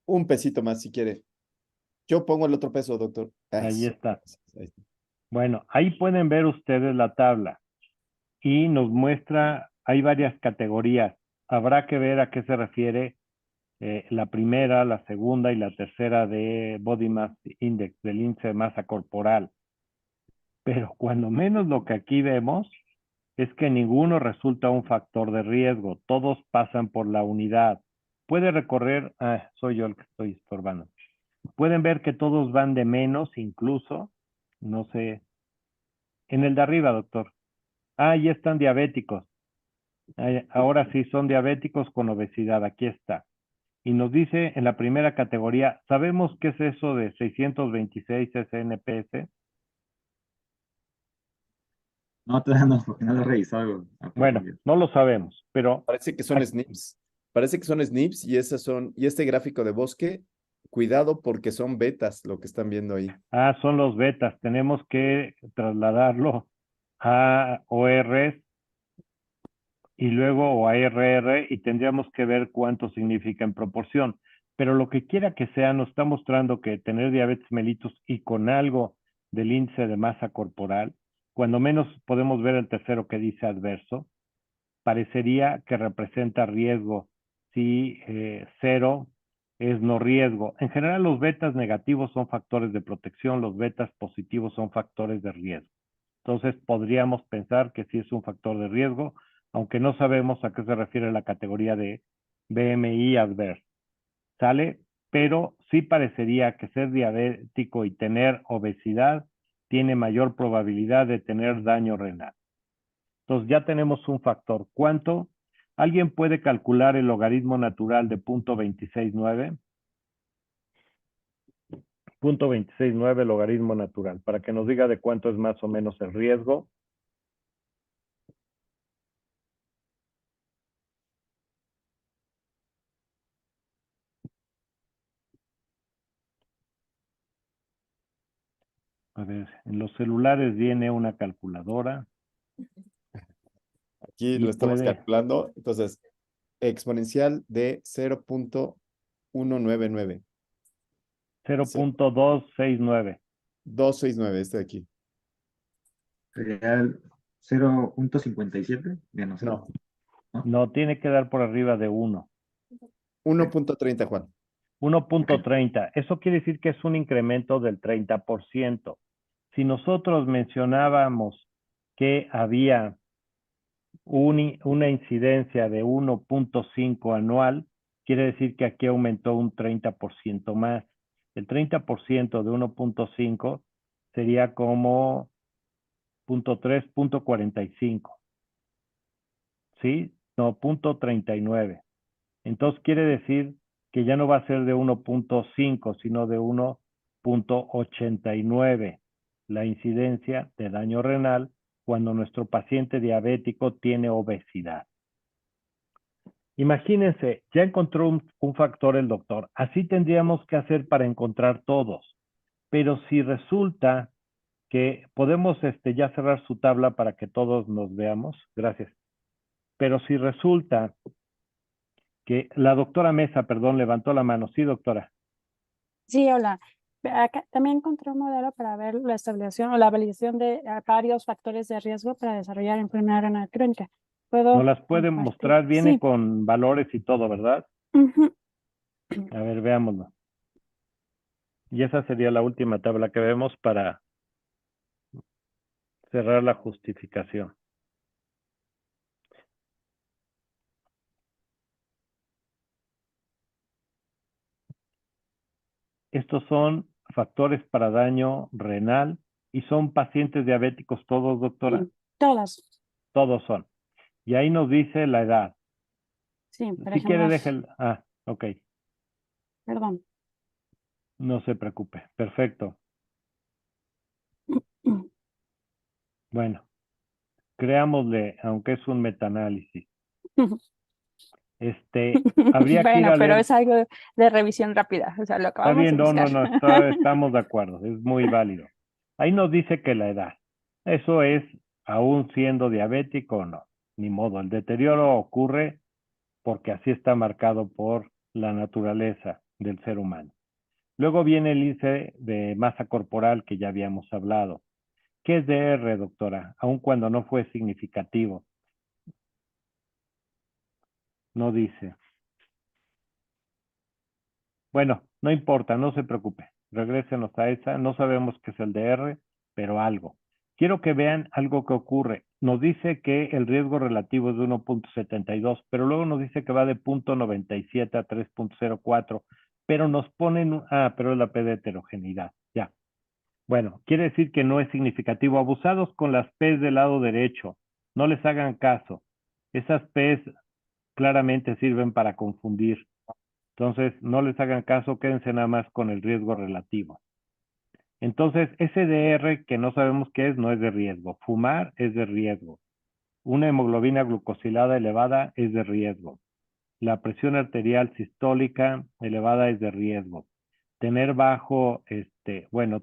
Un pesito más si quiere. Yo pongo el otro peso, doctor. Ahí Eso. está. Ahí está. Bueno, ahí pueden ver ustedes la tabla y nos muestra, hay varias categorías. Habrá que ver a qué se refiere la primera, la segunda y la tercera de Body Mass Index, del índice de masa corporal. Pero cuando menos lo que aquí vemos es que ninguno resulta un factor de riesgo. Todos pasan por la unidad. Puede recorrer, soy yo el que estoy estorbando. Pueden ver que todos van de menos, incluso, no sé, en el de arriba, doctor. Ya están diabéticos. Ahora sí son diabéticos con obesidad. Aquí está. Y nos dice en la primera categoría, ¿sabemos qué es eso de 626 SNPS? No, todavía no, porque no lo he revisado a Bueno, profundidad. no lo sabemos, pero Parece que son SNPs. Parece que son SNPs y esas son, y este gráfico de bosque, cuidado porque son betas lo que están viendo ahí. son los betas. Tenemos que trasladarlo a ORs y luego o a RR y tendríamos que ver cuánto significa en proporción. Pero lo que quiera que sea, nos está mostrando que tener diabetes mellitus y con algo del índice de masa corporal, cuando menos podemos ver el tercero que dice adverso, parecería que representa riesgo. Si 0 es no riesgo. En general, los betas negativos son factores de protección, los betas positivos son factores de riesgo. Entonces, podríamos pensar que sí es un factor de riesgo, aunque no sabemos a qué se refiere la categoría de BMI adverso. ¿Sale? Pero sí parecería que ser diabético y tener obesidad tiene mayor probabilidad de tener daño renal. Entonces ya tenemos un factor. ¿Cuánto? ¿Alguien puede calcular el logaritmo natural de 0.269? 0.269 logaritmo natural, para que nos diga de cuánto es más o menos el riesgo. A ver, en los celulares viene una calculadora. Aquí lo estamos calculando. Entonces, exponencial de 0.199. 0.269. 269, este de aquí. Sería el 0.57 menos 0. No, tiene que dar por arriba de 1. 1.30, Juan. 1.30. Eso quiere decir que es un incremento del 30%. Si nosotros mencionábamos que había una incidencia de 1.5 anual, quiere decir que aquí aumentó un 30% más. El 30% de 1.5 sería como 0.3, 0.45. ¿Sí? No, 0.39. Entonces quiere decir que ya no va a ser de 1.5, sino de 1.89 la incidencia de daño renal cuando nuestro paciente diabético tiene obesidad. Imagínense, ya encontró un factor el doctor. Así tendríamos que hacer para encontrar todos. Pero si resulta que podemos ya cerrar su tabla para que todos nos veamos. Gracias. Pero si resulta que la doctora Mesa, perdón, levantó la mano. Sí, doctora. Sí, hola. Acá también encontré un modelo para ver la estabilización o la validación de varios factores de riesgo para desarrollar enfermedad renal crónica. ¿Puedo Nos las pueden compartir? mostrar, viene Sí. con valores y todo, ¿verdad? Ujú. A ver, veámoslo. Y esa sería la última tabla que vemos para cerrar la justificación. Estos son factores para daño renal y son pacientes diabéticos todos, doctora. Todas. Todos son. Y ahí nos dice la edad. Sí, por Si ejemplo. quiere, deje ok. Perdón. No se preocupe. Perfecto. Bueno, creámosle, aunque es un metaanálisis. Habría que ir Bueno, a pero leer. es algo de revisión rápida. O sea, lo Está acabamos bien, de buscar. estamos de acuerdo, es muy válido. Ahí nos dice que la edad, eso es aún siendo diabético o no, ni modo, el deterioro ocurre porque así está marcado por la naturaleza del ser humano. Luego viene el índice de masa corporal que ya habíamos hablado. ¿Qué es DR, doctora? Aun cuando no fue significativo. No dice. Bueno, no importa, no se preocupe. Regrésenos a esa. No sabemos qué es el DR, pero algo. Quiero que vean algo que ocurre. Nos dice que el riesgo relativo es de 1.72, pero luego nos dice que va de 0.97 a 3.04, pero nos ponen, pero es la P de heterogeneidad, ya. Bueno, quiere decir que no es significativo. Abusados con las P's del lado derecho. No les hagan caso. Esas P's claramente sirven para confundir. Entonces, no les hagan caso, quédense nada más con el riesgo relativo. Entonces, ese DR que no sabemos qué es, no es de riesgo. Fumar es de riesgo. Una hemoglobina glucosilada elevada es de riesgo. La presión arterial sistólica elevada es de riesgo. Tener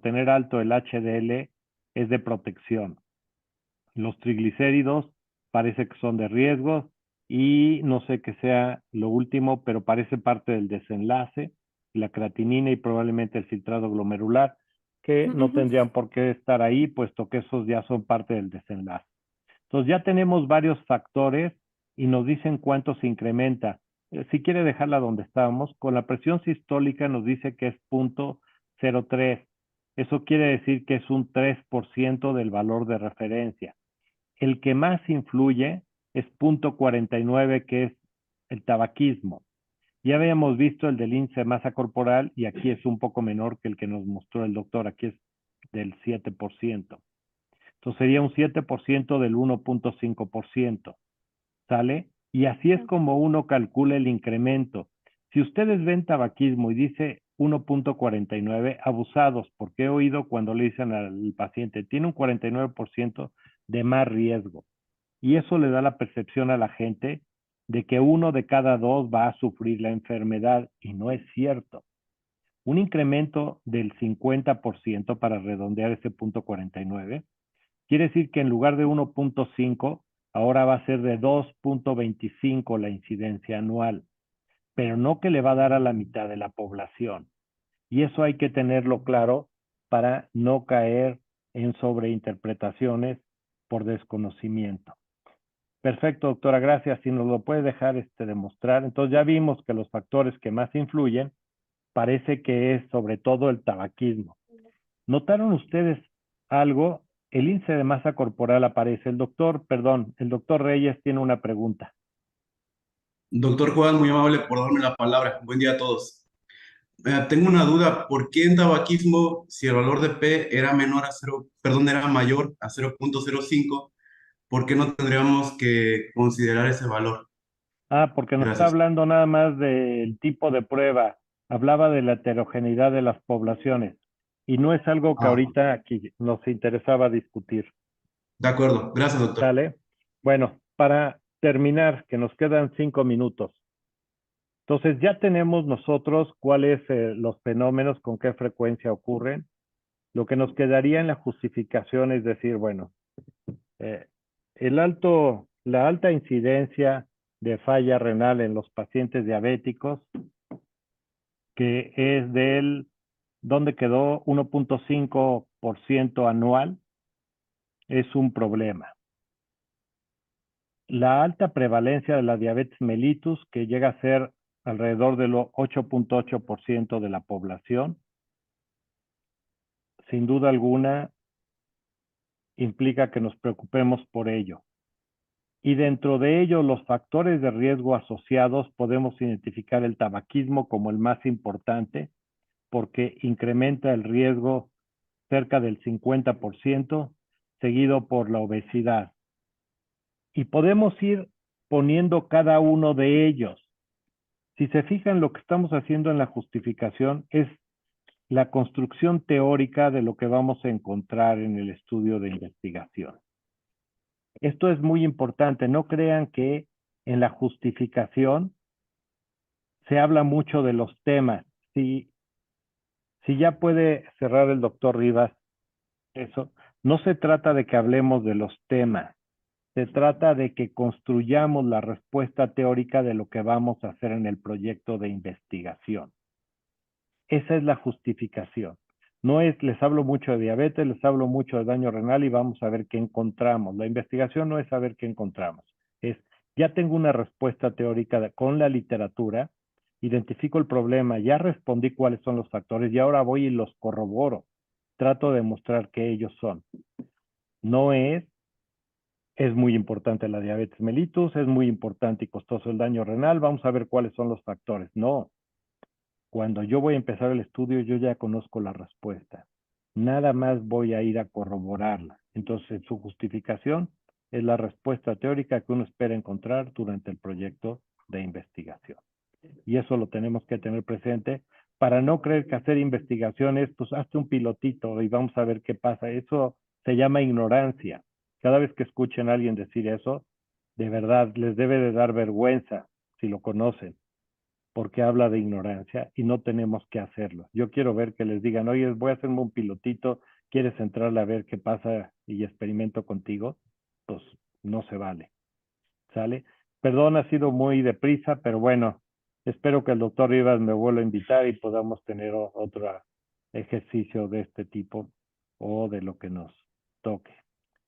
tener alto el HDL es de protección. Los triglicéridos parece que son de riesgo y no sé qué sea lo último, pero parece parte del desenlace, la creatinina y probablemente el filtrado glomerular, que no tendrían por qué estar ahí, puesto que esos ya son parte del desenlace. Entonces ya tenemos varios factores y nos dicen cuánto se incrementa. Si quiere dejarla donde estábamos, con la presión sistólica nos dice que es 0.03. Eso quiere decir que es un 3% del valor de referencia. El que más influye es 0.49, que es el tabaquismo. Ya habíamos visto el del índice de masa corporal y aquí es un poco menor que el que nos mostró el doctor, aquí es del 7%. Entonces sería un 7% del 1.5%, ¿sale? Y así es como uno calcula el incremento. Si ustedes ven tabaquismo y dice 1.49, abusados, porque he oído cuando le dicen al paciente, tiene un 49% de más riesgo. Y eso le da la percepción a la gente de que 1 de cada 2 va a sufrir la enfermedad, y no es cierto. Un incremento del 50% para redondear ese 0.49 quiere decir que en lugar de 1.5, ahora va a ser de 2.25 la incidencia anual, pero no que le va a dar a la mitad de la población. Y eso hay que tenerlo claro para no caer en sobreinterpretaciones por desconocimiento. Perfecto, doctora, gracias. Si nos lo puede dejar demostrar. Entonces ya vimos que los factores que más influyen parece que es sobre todo el tabaquismo. ¿Notaron ustedes algo? El índice de masa corporal aparece. El doctor Reyes tiene una pregunta. Doctor Juan, muy amable por darme la palabra. Buen día a todos. Tengo una duda. ¿Por qué en tabaquismo, si el valor de P era menor a 0, perdón, era mayor a 0.05, por qué no tendríamos que considerar ese valor? Porque nos está Gracias. hablando nada más del tipo de prueba. Hablaba de la heterogeneidad de las poblaciones. Y no es algo que ahorita aquí nos interesaba discutir. De acuerdo. Gracias, doctor. ¿Sale? Bueno, para terminar, que nos quedan 5 minutos. Entonces, ya tenemos nosotros cuáles los fenómenos, con qué frecuencia ocurren. Lo que nos quedaría en la justificación es decir, bueno, la alta incidencia de falla renal en los pacientes diabéticos, que es ¿dónde quedó? 1.5% anual, es un problema. La alta prevalencia de la diabetes mellitus, que llega a ser alrededor del 8.8% de la población, sin duda alguna implica que nos preocupemos por ello. Y dentro de ello, los factores de riesgo asociados, podemos identificar el tabaquismo como el más importante, porque incrementa el riesgo cerca del 50%, seguido por la obesidad. Y podemos ir poniendo cada uno de ellos. Si se fijan, lo que estamos haciendo en la justificación es la construcción teórica de lo que vamos a encontrar en el estudio de investigación. Esto es muy importante. No crean que en la justificación se habla mucho de los temas. Si ya puede cerrar el doctor Rivas eso, no se trata de que hablemos de los temas. Se trata de que construyamos la respuesta teórica de lo que vamos a hacer en el proyecto de investigación. Esa es la justificación. No es, les hablo mucho de diabetes, les hablo mucho de daño renal y vamos a ver qué encontramos. La investigación no es saber qué encontramos. Es, ya tengo una respuesta teórica con la literatura identifico el problema, ya respondí cuáles son los factores y ahora voy y los corroboro. Trato de mostrar que ellos son. No es muy importante la diabetes mellitus, es muy importante y costoso el daño renal, vamos a ver cuáles son los factores. No, cuando yo voy a empezar el estudio, yo ya conozco la respuesta. Nada más voy a ir a corroborarla. Entonces, su justificación es la respuesta teórica que uno espera encontrar durante el proyecto de investigación. Y eso lo tenemos que tener presente para no creer que hacer investigaciones, pues hazte un pilotito y vamos a ver qué pasa. Eso se llama ignorancia. Cada vez que escuchen a alguien decir eso, de verdad les debe de dar vergüenza si lo conocen, porque habla de ignorancia y no tenemos que hacerlo. Yo quiero ver que les digan, oye, voy a hacerme un pilotito, ¿quieres entrarle a ver qué pasa y experimento contigo? Pues no se vale. ¿Sale? Perdón, ha sido muy deprisa, pero bueno, espero que el doctor Rivas me vuelva a invitar y podamos tener otro ejercicio de este tipo o de lo que nos toque.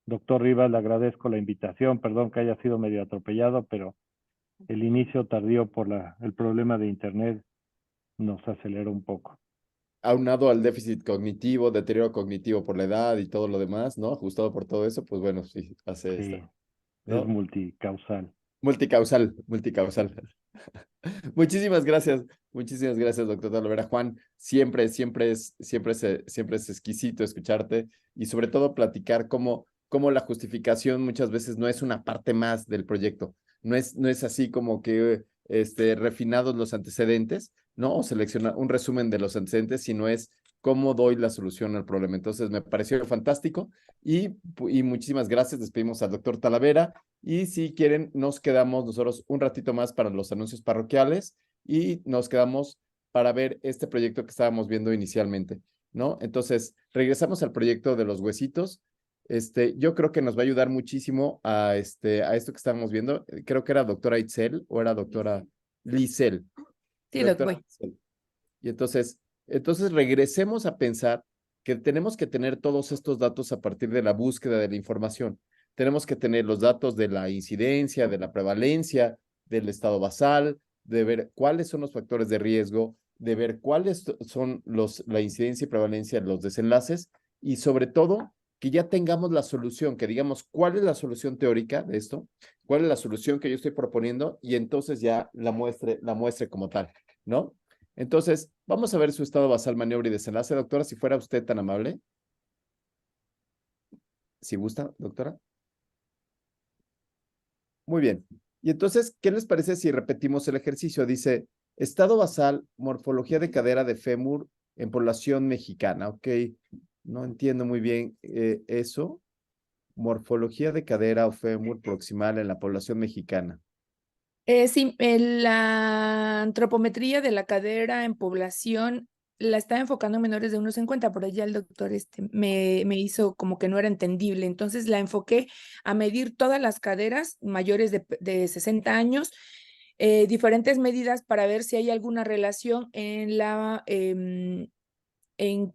Doctor Rivas, le agradezco la invitación, perdón que haya sido medio atropellado, pero el inicio tardío por el problema de internet nos aceleró un poco. Aunado al déficit cognitivo, deterioro cognitivo por la edad y todo lo demás, ¿no? Ajustado por todo eso, pues bueno, sí, hace Sí, esta, ¿no? es multicausal. Multicausal. Muchísimas gracias, doctor Talavera. Juan, siempre es exquisito escucharte y sobre todo platicar cómo la justificación muchas veces no es una parte más del proyecto. No es así como que refinados los antecedentes, ¿no? O seleccionar un resumen de los antecedentes, sino es cómo doy la solución al problema. Entonces, me pareció fantástico y muchísimas gracias. Despedimos al doctor Talavera y si quieren, nos quedamos nosotros un ratito más para los anuncios parroquiales y nos quedamos para ver este proyecto que estábamos viendo inicialmente, ¿no? Entonces, regresamos al proyecto de los huesitos. Yo creo que nos va a ayudar muchísimo a esto que estábamos viendo. Creo que era doctora Itzel o era doctora Lisel. Sí, Doctora doctor. Lisel. Y entonces regresemos a pensar que tenemos que tener todos estos datos a partir de la búsqueda de la información. Tenemos que tener los datos de la incidencia, de la prevalencia, del estado basal, de ver cuáles son los factores de riesgo, de ver cuáles son la incidencia y prevalencia de los desenlaces y sobre todo que ya tengamos la solución, que digamos cuál es la solución teórica de esto, cuál es la solución que yo estoy proponiendo y entonces ya la muestre como tal, ¿no? Entonces, vamos a ver su estado basal, maniobra y desenlace, doctora, si fuera usted tan amable. Si gusta, doctora. Muy bien. Y entonces, ¿qué les parece si repetimos el ejercicio? Dice, estado basal, morfología de cadera de fémur en población mexicana. Ok, no entiendo muy bien eso. Morfología de cadera o fémur proximal en la población mexicana. Sí, la antropometría de la cadera en población la está enfocando en menores de 1,50, por allá el doctor me hizo como que no era entendible, entonces la enfoqué a medir todas las caderas mayores de 60 años, diferentes medidas para ver si hay alguna relación en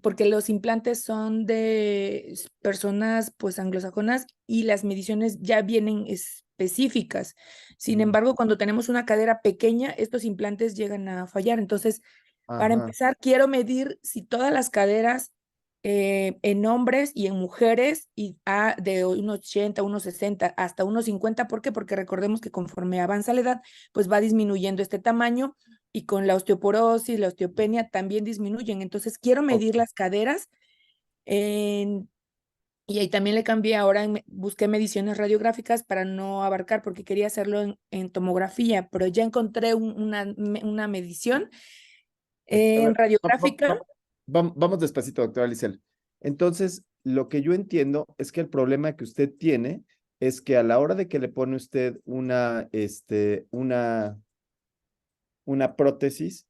porque los implantes son de personas pues anglosajonas y las mediciones ya vienen específicas. Sin embargo, cuando tenemos una cadera pequeña, estos implantes llegan a fallar. Entonces, para empezar, quiero medir si todas las caderas en hombres y en mujeres de 1,80, 1,60 hasta 1,50. ¿Por qué? Porque recordemos que conforme avanza la edad, pues va disminuyendo este tamaño y con la osteoporosis, la osteopenia también disminuyen. Entonces, quiero medir las caderas y ahí también le cambié, ahora busqué mediciones radiográficas para no abarcar porque quería hacerlo en tomografía, pero ya encontré una medición en radiográfica. Vamos despacito, doctora Lisel. Entonces, lo que yo entiendo es que el problema que usted tiene es que a la hora de que le pone usted una prótesis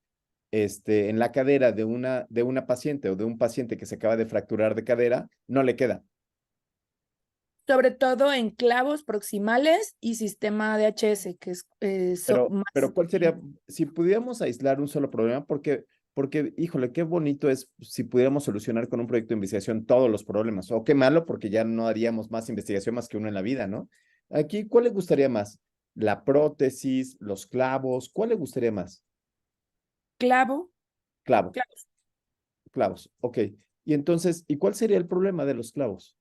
en la cadera de una paciente o de un paciente que se acaba de fracturar de cadera, no le queda. Sobre todo en clavos proximales y sistema DHS, que es Pero ¿cuál sería, si pudiéramos aislar un solo problema? Porque, híjole, qué bonito es si pudiéramos solucionar con un proyecto de investigación todos los problemas. O qué malo, porque ya no haríamos más investigación más que uno en la vida, ¿no? Aquí, ¿cuál le gustaría más? ¿La prótesis, los clavos? ¿Cuál le gustaría más? clavo, Clavo, clavos. clavos. Ok. Y entonces, ¿y cuál sería el problema de los clavos?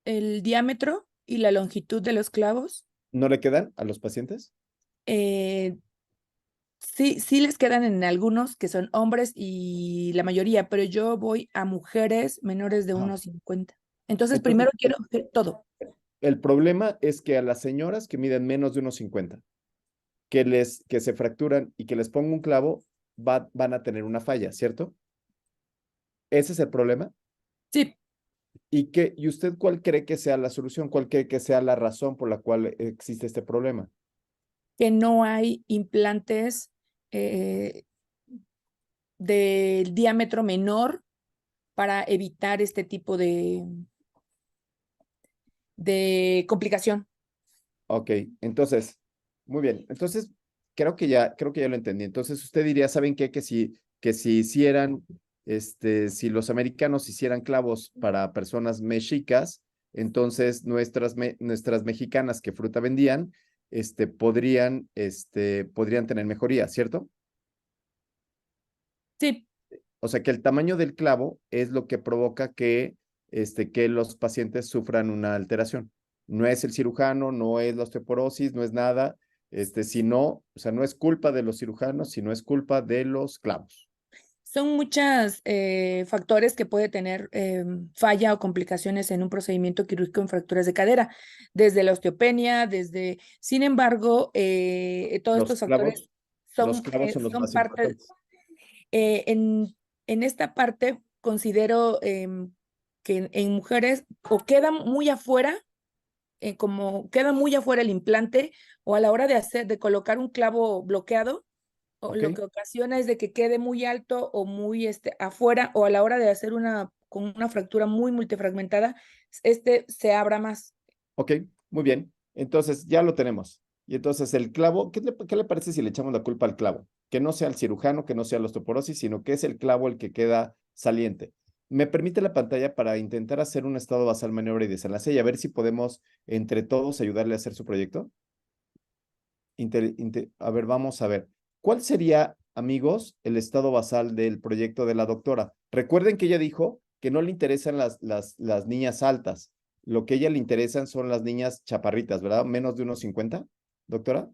El diámetro y la longitud de los clavos. ¿No le quedan a los pacientes? eh, sí les quedan en algunos que son hombres y la mayoría, pero yo voy a mujeres menores de Ajá. 1,50. Entonces, Entonces, primero quiero todo. el problema es que a las señoras que miden menos de 1,50, que se fracturan y que les ponga un clavo, van a tener una falla, ¿cierto? ¿Ese es el problema? Sí, ¿Y usted cuál cree que sea la solución? ¿Cuál cree que sea la razón por la cual existe este problema? que no hay implantes eh, del diámetro menor para evitar este tipo de complicación. Ok, entonces, muy bien. Entonces, creo que ya lo entendí. Entonces, usted diría, ¿saben qué? Que si hicieran, si los americanos hicieran clavos para personas mexicas, entonces nuestras mexicanas que fruta vendían, podrían tener mejoría, ¿cierto? Sí, O sea, que el tamaño del clavo es lo que provoca que los pacientes sufran una alteración. No es el cirujano, no es la osteoporosis, no es nada, sino, o sea, no es culpa de los cirujanos, sino es culpa de los clavos. son muchos factores que puede tener falla o complicaciones en un procedimiento quirúrgico en fracturas de cadera, desde la osteopenia, sin embargo, todos Los estos factores los clavos son los son más parte, importantes. eh, en, en esta parte considero que en mujeres o queda muy afuera, como queda muy afuera el implante, o a la hora de colocar un clavo bloqueado, o lo ¿Ok? que ocasiona es de que quede muy alto o muy afuera, o a la hora de hacer con una fractura muy multifragmentada, se abra más. Ok, muy bien. Entonces, ya lo tenemos. Y entonces el clavo, ¿qué le parece si le echamos la culpa al clavo? Que no sea el cirujano, que no sea la osteoporosis, sino que es el clavo el que queda saliente. ¿Me permite la pantalla para intentar hacer un estado basal, maniobra y desenlace y a ver si podemos entre todos ayudarle a hacer su proyecto? A ver, vamos a ver. ¿Cuál sería, amigos, el estado basal del proyecto de la doctora? Recuerden que ella dijo que no le interesan las niñas altas. Lo que a ella le interesan son las niñas chaparritas, ¿verdad? Menos de 1,50, doctora.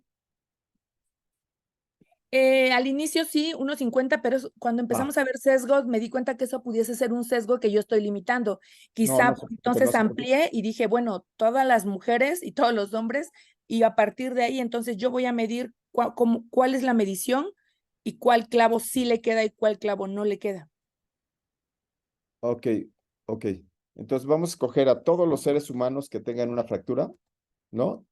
Al inicio sí, 1,50, pero cuando Ah, empezamos a ver sesgos, me di cuenta que eso pudiese ser un sesgo que yo estoy limitando. no, no Quizá se preocupe, no entonces se preocupe. amplié y dije, bueno, todas las mujeres y todos los hombres, y a partir de ahí, entonces yo voy a medir cuál es la medición y cuál clavo sí le queda y cuál clavo no le queda. Ok, ok. Entonces vamos a escoger a todos los seres humanos que tengan una fractura, ¿no?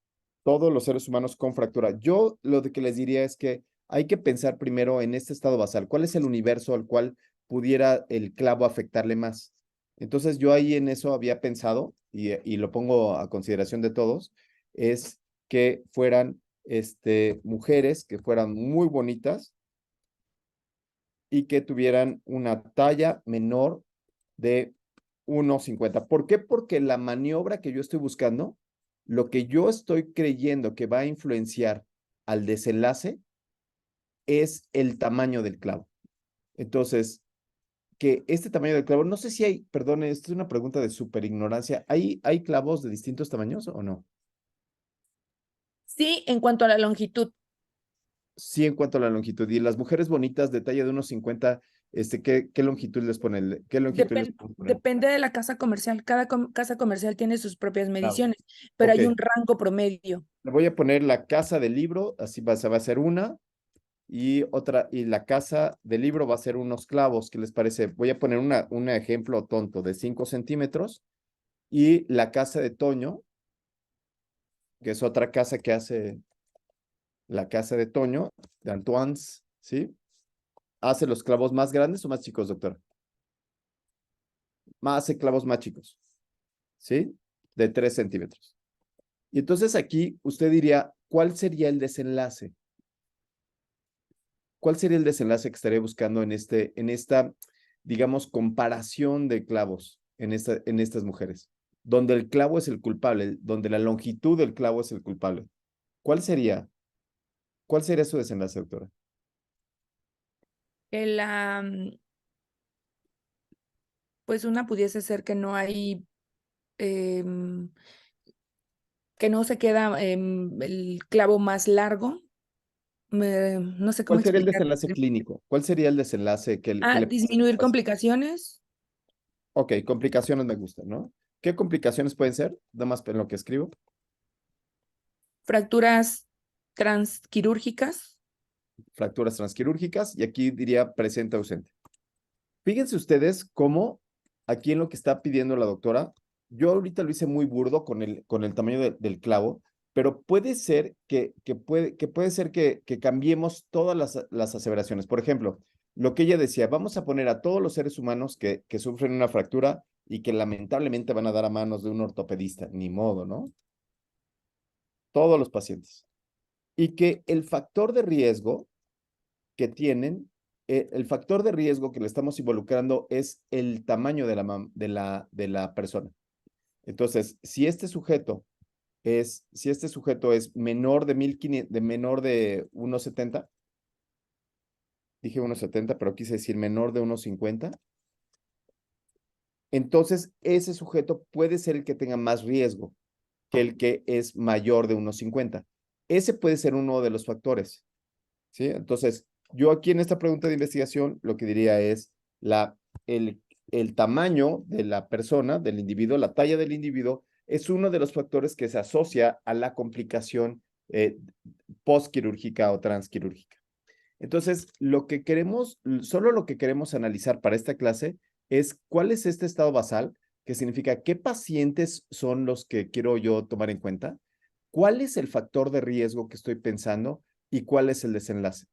Todos los seres humanos con fractura. Yo lo que les diría es que hay que pensar primero en este estado basal. ¿Cuál es el universo al cual pudiera el clavo afectarle más? Entonces yo ahí en eso había pensado, y lo pongo a consideración de todos, es que fueran mujeres que fueran muy bonitas y que tuvieran una talla menor de 1,50. ¿Por qué? Porque la maniobra que yo estoy buscando, lo que yo estoy creyendo que va a influenciar al desenlace es el tamaño del clavo. Entonces, que este tamaño del clavo, no sé si hay, perdón, esta es una pregunta de súper ignorancia, ¿hay clavos de distintos tamaños o no? Sí, en cuanto a la longitud. Sí, en cuanto a la longitud. Y las mujeres bonitas de talla de 1,50, ¿qué longitud les ponen? ¿Qué longitud les ponen? Depende de la casa comercial. Cada casa comercial tiene sus propias Claro. mediciones, pero Ok, hay un rango promedio. le voy a poner la casa del libro, así va a ser una, y otra, y la casa del libro va a ser unos clavos, ¿qué les parece? Voy a poner un ejemplo tonto de 5 centímetros, y la casa de Toño, que es otra casa que hace la casa de Toño, de Antoine's, ¿sí? ¿Hace los clavos más grandes o más chicos, doctor? Hace clavos más chicos, ¿sí? De 3 centímetros. Y entonces aquí usted diría, ¿cuál sería el desenlace? ¿Cuál sería el desenlace que estaría buscando en esta, digamos, comparación de clavos en estas mujeres? Donde el clavo es el culpable, donde la longitud del clavo es el culpable. ¿Cuál sería su desenlace, doctora? que pues una pudiese ser que no hay, que no se queda el clavo más largo. No sé cómo ¿Cuál sería el explicar. desenlace clínico? ¿Cuál sería el desenlace que le pasa al Disminuir paciente? complicaciones. Ok, complicaciones me gustan, ¿no? ¿Qué complicaciones pueden ser? Nada más en lo que escribo. Fracturas transquirúrgicas. Fracturas transquirúrgicas y aquí diría presente ausente. Fíjense ustedes cómo aquí en lo que está pidiendo la doctora, yo ahorita lo hice muy burdo con el tamaño del clavo, pero puede ser que cambiemos todas las aseveraciones. Por ejemplo, lo que ella decía, vamos a poner a todos los seres humanos que sufren una fractura y que lamentablemente van a dar a manos de un ortopedista, ni modo, ¿no? Todos los pacientes. Y que el factor de riesgo que tienen, el factor de riesgo que le estamos involucrando es el tamaño de la persona. Entonces, si este sujeto es menor de 1500, menor de 1.70, dije 1.70, pero quise decir menor de 1.50, entonces ese sujeto puede ser el que tenga más riesgo que el que es mayor de 1.50. Ese puede ser uno de los factores, ¿sí? Entonces, yo aquí en esta pregunta de investigación lo que diría es el tamaño de la persona, del individuo, la talla del individuo, es uno de los factores que se asocia a la complicación postquirúrgica o transquirúrgica. Entonces, solo lo que queremos analizar para esta clase es cuál es este estado basal, que significa qué pacientes son los que quiero yo tomar en cuenta, cuál es el factor de riesgo que estoy pensando y cuál es el desenlace.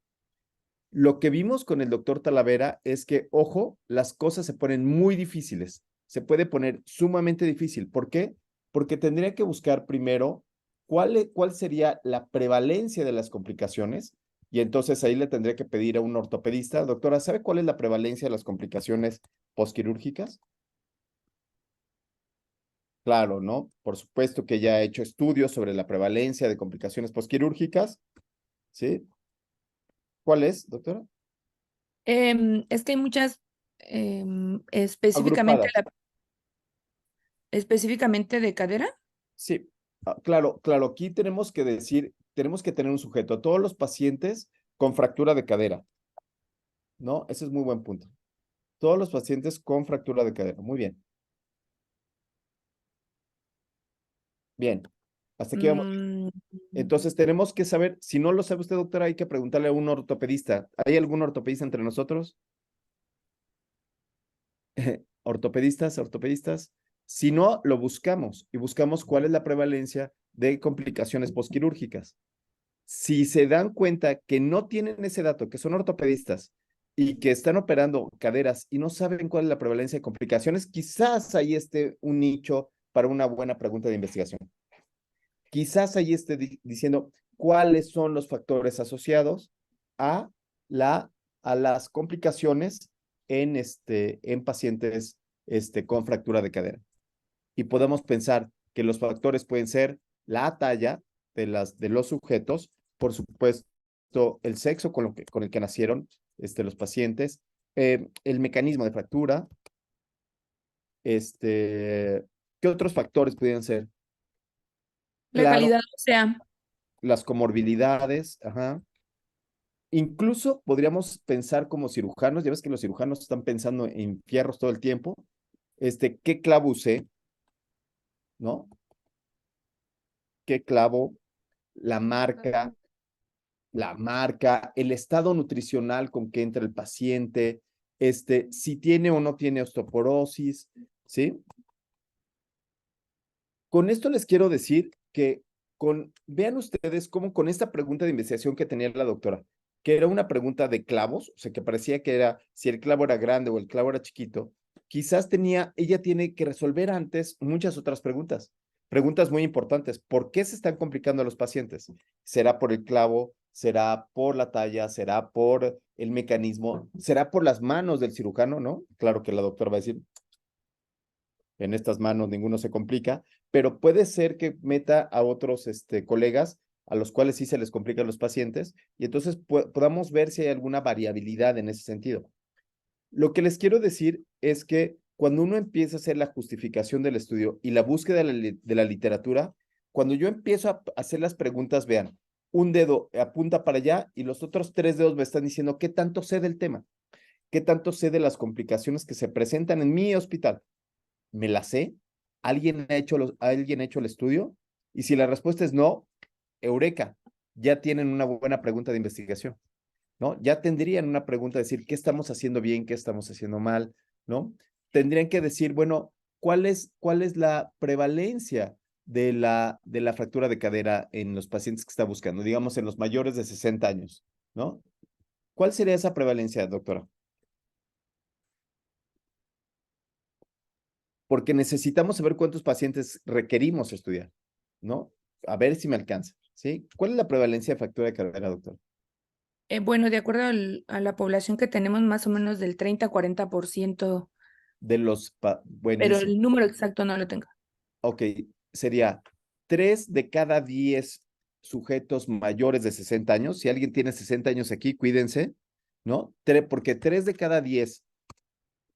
Lo que vimos con el doctor Talavera es que, ojo, las cosas se ponen muy difíciles. Se puede poner sumamente difícil. ¿Por qué? Porque tendría que buscar primero cuál sería la prevalencia de las complicaciones y entonces ahí le tendría que pedir a un ortopedista, doctora, ¿sabe cuál es la prevalencia de las complicaciones postquirúrgicas? Claro, ¿no? Por supuesto que ya ha hecho estudios sobre la prevalencia de complicaciones postquirúrgicas, ¿sí? ¿Cuál es, doctora? Es que hay muchas, específicamente Agrupadas. específicamente de cadera. Sí, claro, aquí tenemos que decir, tenemos que tener un sujeto. Todos los pacientes con fractura de cadera, ¿no? Ese es muy buen punto. Todos los pacientes con fractura de cadera. Muy bien. Bien. Hasta aquí vamos. Entonces tenemos que saber, si no lo sabe usted, doctora, hay que preguntarle a un ortopedista. ¿Hay algún ortopedista entre nosotros? Ortopedistas. Si no, lo buscamos y buscamos cuál es la prevalencia de complicaciones postquirúrgicas. Si se dan cuenta que no tienen ese dato, que son ortopedistas y que están operando caderas y no saben cuál es la prevalencia de complicaciones, quizás ahí esté un nicho para una buena pregunta de investigación. Quizás ahí esté diciendo cuáles son los factores asociados a las complicaciones en pacientes con fractura de cadera. Y podemos pensar que los factores pueden ser la talla de los sujetos, por supuesto, el sexo con el que nacieron los pacientes, el mecanismo de fractura, ¿qué otros factores pudieran ser? La Claro, calidad ósea. las comorbilidades, ajá. Incluso podríamos pensar como cirujanos, ya ves que los cirujanos están pensando en fierros todo el tiempo, ¿qué clavo usé? ¿No? ¿Qué clavo? La marca, el estado nutricional con que entra el paciente, si tiene o no tiene osteoporosis, ¿sí? Con esto les quiero decir que vean ustedes cómo con esta pregunta de investigación que tenía la doctora, que era una pregunta de clavos, o sea, que parecía que era si el clavo era grande o el clavo era chiquito, quizás ella tiene que resolver antes muchas otras preguntas muy importantes. ¿Por qué se están complicando a los pacientes? ¿Será por el clavo? ¿Será por la talla? ¿Será por el mecanismo? ¿Será por las manos del cirujano? ¿No? Claro que la doctora va a decir, en estas manos ninguno se complica, pero puede ser que meta a otros colegas a los cuales sí se les complica a los pacientes, y entonces podamos ver si hay alguna variabilidad en ese sentido. Lo que les quiero decir es que cuando uno empieza a hacer la justificación del estudio y la búsqueda de la literatura, cuando yo empiezo a hacer las preguntas, vean, un dedo apunta para allá y los otros 3 dedos me están diciendo qué tanto sé del tema, qué tanto sé de las complicaciones que se presentan en mi hospital. ¿Me la sé? ¿Alguien ha hecho el estudio? Y si la respuesta es no, eureka, ya tienen una buena pregunta de investigación, ¿no? Ya tendrían una pregunta de decir, ¿qué estamos haciendo bien? ¿Qué estamos haciendo mal? ¿No? Tendrían que decir, bueno, ¿cuál es la prevalencia de la fractura de cadera en los pacientes que está buscando? Digamos, en los mayores de 60 años, ¿no? ¿Cuál sería esa prevalencia, doctora? Porque necesitamos saber cuántos pacientes requerimos estudiar, ¿no? A ver si me alcanza, ¿sí? ¿Cuál es la prevalencia de fractura de cadera, doctor? Bueno, de acuerdo a la población que tenemos, más o menos del 30 a 40%, De los, pero buenísimo. el número exacto no lo tengo. Ok, sería 3 de cada 10 sujetos mayores de 60 años. Si alguien tiene 60 años aquí, cuídense, ¿no? Porque 3 de cada 10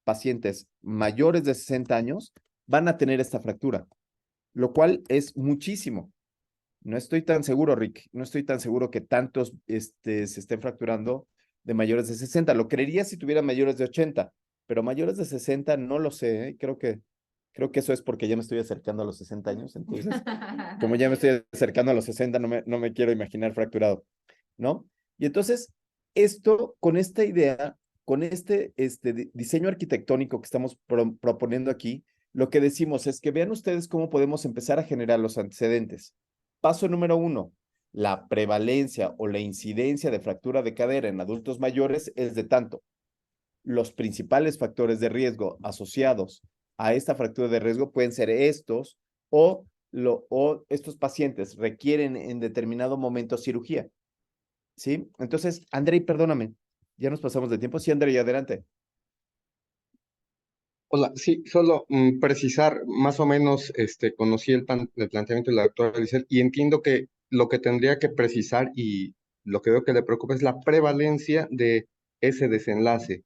pacientes mayores de 60 años van a tener esta fractura, lo cual es muchísimo. No estoy tan seguro, Rick, no estoy tan seguro que tantos se estén fracturando de mayores de 60. Lo creería si tuvieran mayores de 80, pero mayores de 60 no lo sé, ¿eh? Creo que eso es porque ya me estoy acercando a los 60 años, entonces, como ya me estoy acercando a los 60, no me quiero imaginar fracturado, ¿no? Y entonces, con esta idea, con este diseño arquitectónico que estamos proponiendo aquí, lo que decimos es que vean ustedes cómo podemos empezar a generar los antecedentes. Paso número 1, la prevalencia o la incidencia de fractura de cadera en adultos mayores es de tanto. Los principales factores de riesgo asociados a esta fractura de riesgo pueden ser estos o estos pacientes requieren en determinado momento cirugía. ¿Sí? Entonces, Andrei, perdóname, ya nos pasamos de tiempo. Sí, Andrei, adelante. Hola, sí, solo precisar, más o menos, conocí el planteamiento de la doctora Lisset y entiendo que lo que tendría que precisar y lo que veo que le preocupa es la prevalencia de ese desenlace,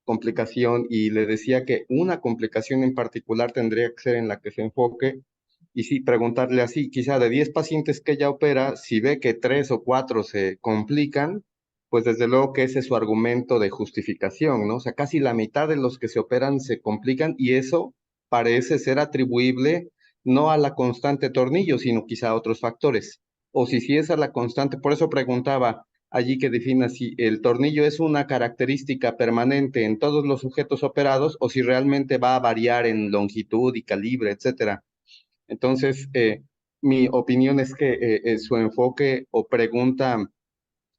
complicación, y le decía que una complicación en particular tendría que ser en la que se enfoque, y sí, preguntarle así, quizá de 10 pacientes que ella opera, si ve que 3 o 4 se complican, pues desde luego que ese es su argumento de justificación, ¿no? O sea, casi la mitad de los que se operan se complican y eso parece ser atribuible no a la constante tornillo, sino quizá a otros factores. O si es a la constante, por eso preguntaba allí que defina si el tornillo es una característica permanente en todos los sujetos operados o si realmente va a variar en longitud y calibre, etcétera. Entonces, mi opinión es que su enfoque o pregunta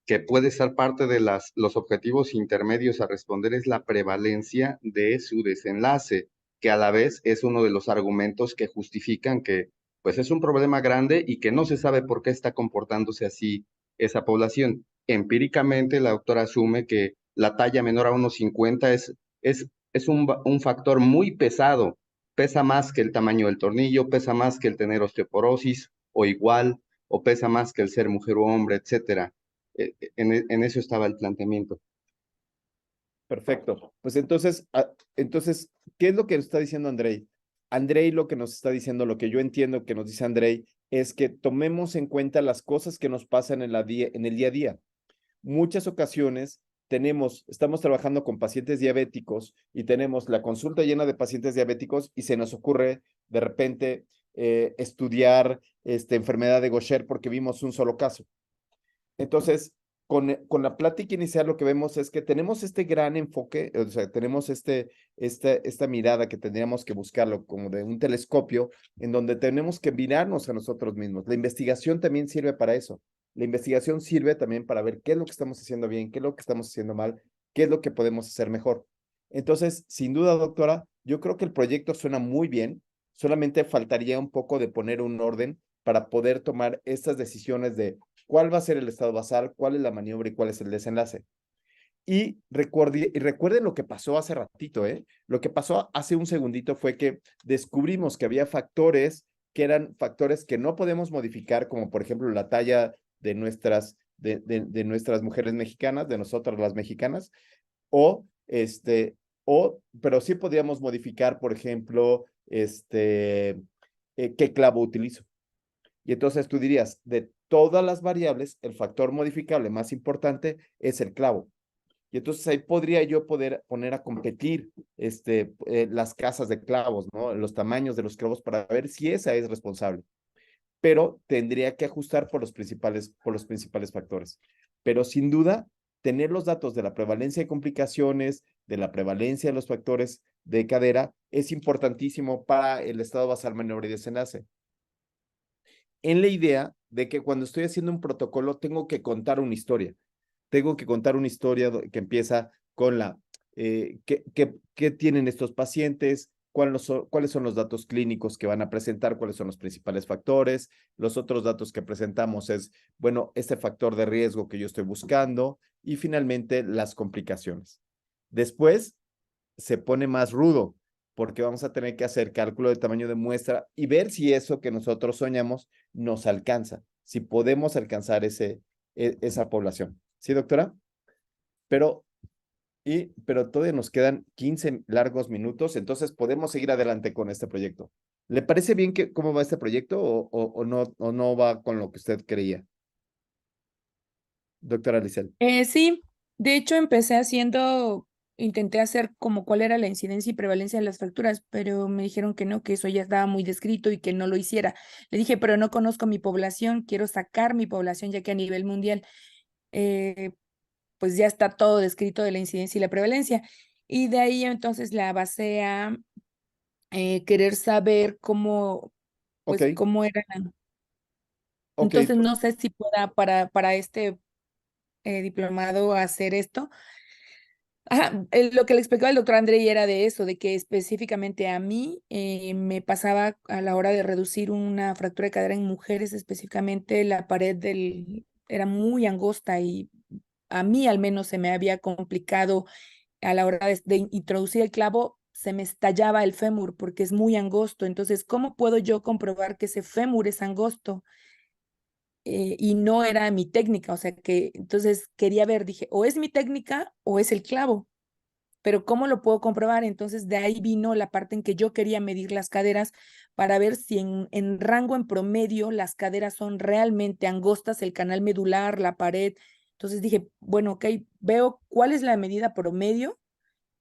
que puede ser parte de los objetivos intermedios a responder es la prevalencia de su desenlace, que a la vez es uno de los argumentos que justifican que pues es un problema grande y que no se sabe por qué está comportándose así esa población. Empíricamente, la doctora asume que la talla menor a 1,50 es un factor muy pesado, pesa más que el tamaño del tornillo, pesa más que el tener osteoporosis o igual, o pesa más que el ser mujer o hombre, etcétera. En eso estaba el planteamiento. Perfecto. Pues entonces, ¿qué es lo que nos está diciendo Andrei? Andrei lo que nos está diciendo, lo que yo entiendo que nos dice Andrei, es que tomemos en cuenta las cosas que nos pasan en el día a día. Muchas ocasiones estamos trabajando con pacientes diabéticos y tenemos la consulta llena de pacientes diabéticos y se nos ocurre de repente estudiar enfermedad de Gaucher porque vimos un solo caso. Entonces, con la plática inicial lo que vemos es que tenemos este gran enfoque, o sea, tenemos esta mirada que tendríamos que buscarlo como de un telescopio en donde tenemos que mirarnos a nosotros mismos. La investigación también sirve para eso. La investigación sirve también para ver qué es lo que estamos haciendo bien, qué es lo que estamos haciendo mal, qué es lo que podemos hacer mejor. Entonces, sin duda, doctora, yo creo que el proyecto suena muy bien, solamente faltaría un poco de poner un orden para poder tomar estas decisiones de cuál va a ser el estado basal, cuál es la maniobra y cuál es el desenlace. Y recuerden lo que pasó hace ratito, ¿eh? Lo que pasó hace un segundito fue que descubrimos que había factores que eran factores que no podemos modificar, como por ejemplo la talla de nuestras mujeres mexicanas, de nosotras las mexicanas, o pero sí podríamos modificar, por ejemplo, qué clavo utilizo. Y entonces tú dirías, de todas las variables, el factor modificable más importante es el clavo. Y entonces ahí podría yo poner a competir las casas de clavos, ¿no? Los tamaños de los clavos para ver si esa es responsable. Pero tendría que ajustar por los principales factores. Pero sin duda, tener los datos de la prevalencia de complicaciones, de la prevalencia de los factores de cadera, es importantísimo para el estado basal, maniobra y desenlace. En la idea de que cuando estoy haciendo un protocolo, tengo que contar una historia. Tengo que contar una historia que empieza con ¿qué tienen estos pacientes? ¿Cuáles son los datos clínicos que van a presentar? ¿Cuáles son los principales factores? Los otros datos que presentamos es, bueno, este factor de riesgo que yo estoy buscando y finalmente las complicaciones. Después se pone más rudo porque vamos a tener que hacer cálculo de tamaño de muestra y ver si eso que nosotros soñamos nos alcanza, si podemos alcanzar esa población. ¿Sí, doctora? Pero todavía nos quedan 15 largos minutos, entonces podemos seguir adelante con este proyecto. ¿Le parece bien cómo va este proyecto o no va con lo que usted creía? Doctora Lisel. Sí, de hecho intenté hacer como cuál era la incidencia y prevalencia de las fracturas, pero me dijeron que no, que eso ya estaba muy descrito y que no lo hiciera. Le dije, pero no conozco mi población, quiero sacar mi población ya que a nivel mundial pues ya está todo descrito de la incidencia y la prevalencia. Y de ahí entonces la basé a querer saber cómo era. Entonces no sé si pueda para este diplomado hacer esto. Ajá, lo que le explicaba el doctor Andrei era de eso, de que específicamente a mí me pasaba a la hora de reducir una fractura de cadera en mujeres, específicamente la pared era muy angosta y a mí al menos se me había complicado a la hora de introducir el clavo, se me estallaba el fémur porque es muy angosto. Entonces, ¿cómo puedo yo comprobar que ese fémur es angosto? Y no era mi técnica, o sea que entonces quería ver, dije, o es mi técnica o es el clavo, pero ¿cómo lo puedo comprobar? Entonces de ahí vino la parte en que yo quería medir las caderas para ver si en rango en promedio las caderas son realmente angostas, el canal medular, la pared. Entonces dije, bueno, ok, veo cuál es la medida promedio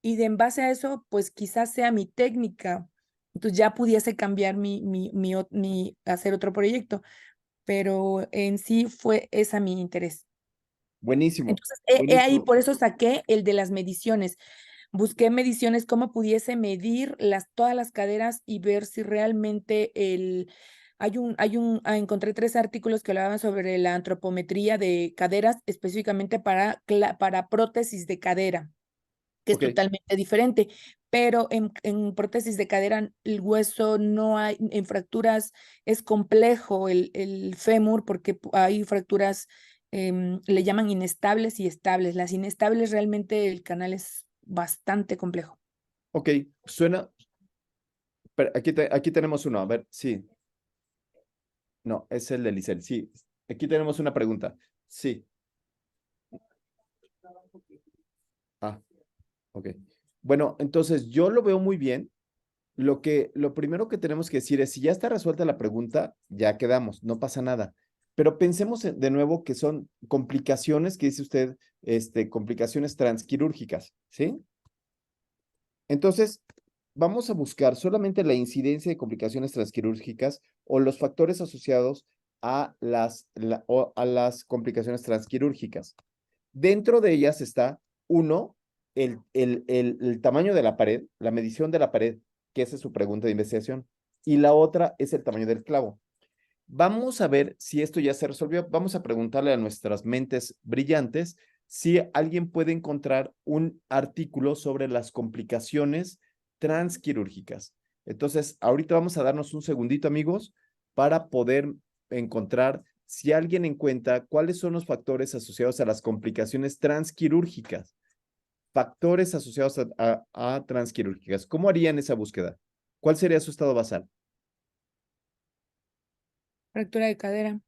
y en base a eso, pues quizás sea mi técnica. Entonces ya pudiese cambiar hacer otro proyecto, pero en sí fue esa mi interés. Buenísimo. Entonces, ahí por eso saqué el de las mediciones. Busqué mediciones, cómo pudiese medir todas las caderas y ver si realmente encontré 3 artículos que hablaban sobre la antropometría de caderas, específicamente para prótesis de cadera, que es totalmente diferente, pero en prótesis de cadera el hueso no hay, en fracturas es complejo el fémur porque hay fracturas, le llaman inestables y estables. Las inestables realmente el canal es bastante complejo. Ok, suena, pero aquí tenemos uno, a ver, sí. No, es el de Lisel, sí. Aquí tenemos una pregunta, sí. Ah, ok. Bueno, entonces yo lo veo muy bien. Lo primero que tenemos que decir es, si ya está resuelta la pregunta, ya quedamos, no pasa nada. Pero pensemos de nuevo que son complicaciones, que dice usted, complicaciones transquirúrgicas, ¿sí? Entonces, vamos a buscar solamente la incidencia de complicaciones transquirúrgicas o los factores asociados a las complicaciones transquirúrgicas. Dentro de ellas está, uno, el tamaño de la pared, la medición de la pared, que esa es su pregunta de investigación, y la otra es el tamaño del clavo. Vamos a ver si esto ya se resolvió. Vamos a preguntarle a nuestras mentes brillantes si alguien puede encontrar un artículo sobre las complicaciones transquirúrgicas. Entonces, ahorita vamos a darnos un segundito, amigos, para poder encontrar si alguien encuentra cuáles son los factores asociados a las complicaciones transquirúrgicas. Factores asociados a transquirúrgicas. ¿Cómo harían esa búsqueda? ¿Cuál sería su estado basal? Fractura de cadera.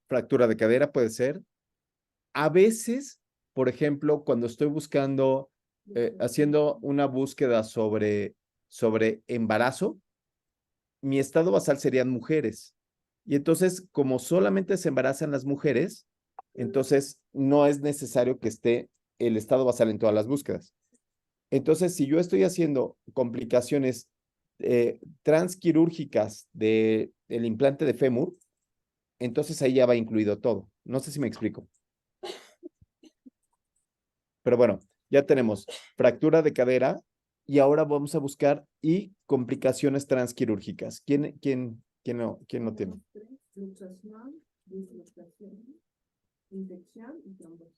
Fractura de cadera puede ser. A veces, por ejemplo, cuando estoy buscando, haciendo una búsqueda sobre embarazo, mi estado basal serían mujeres. Y entonces, como solamente se embarazan las mujeres, entonces no es necesario que esté el estado basal en todas las búsquedas. Entonces, si yo estoy haciendo complicaciones transquirúrgicas del implante de fémur, entonces ahí ya va incluido todo. No sé si me explico. Pero bueno, ya tenemos fractura de cadera y ahora vamos a buscar y complicaciones transquirúrgicas. ¿Quién no tiene? Luxación, dislocación, infección y trombosis.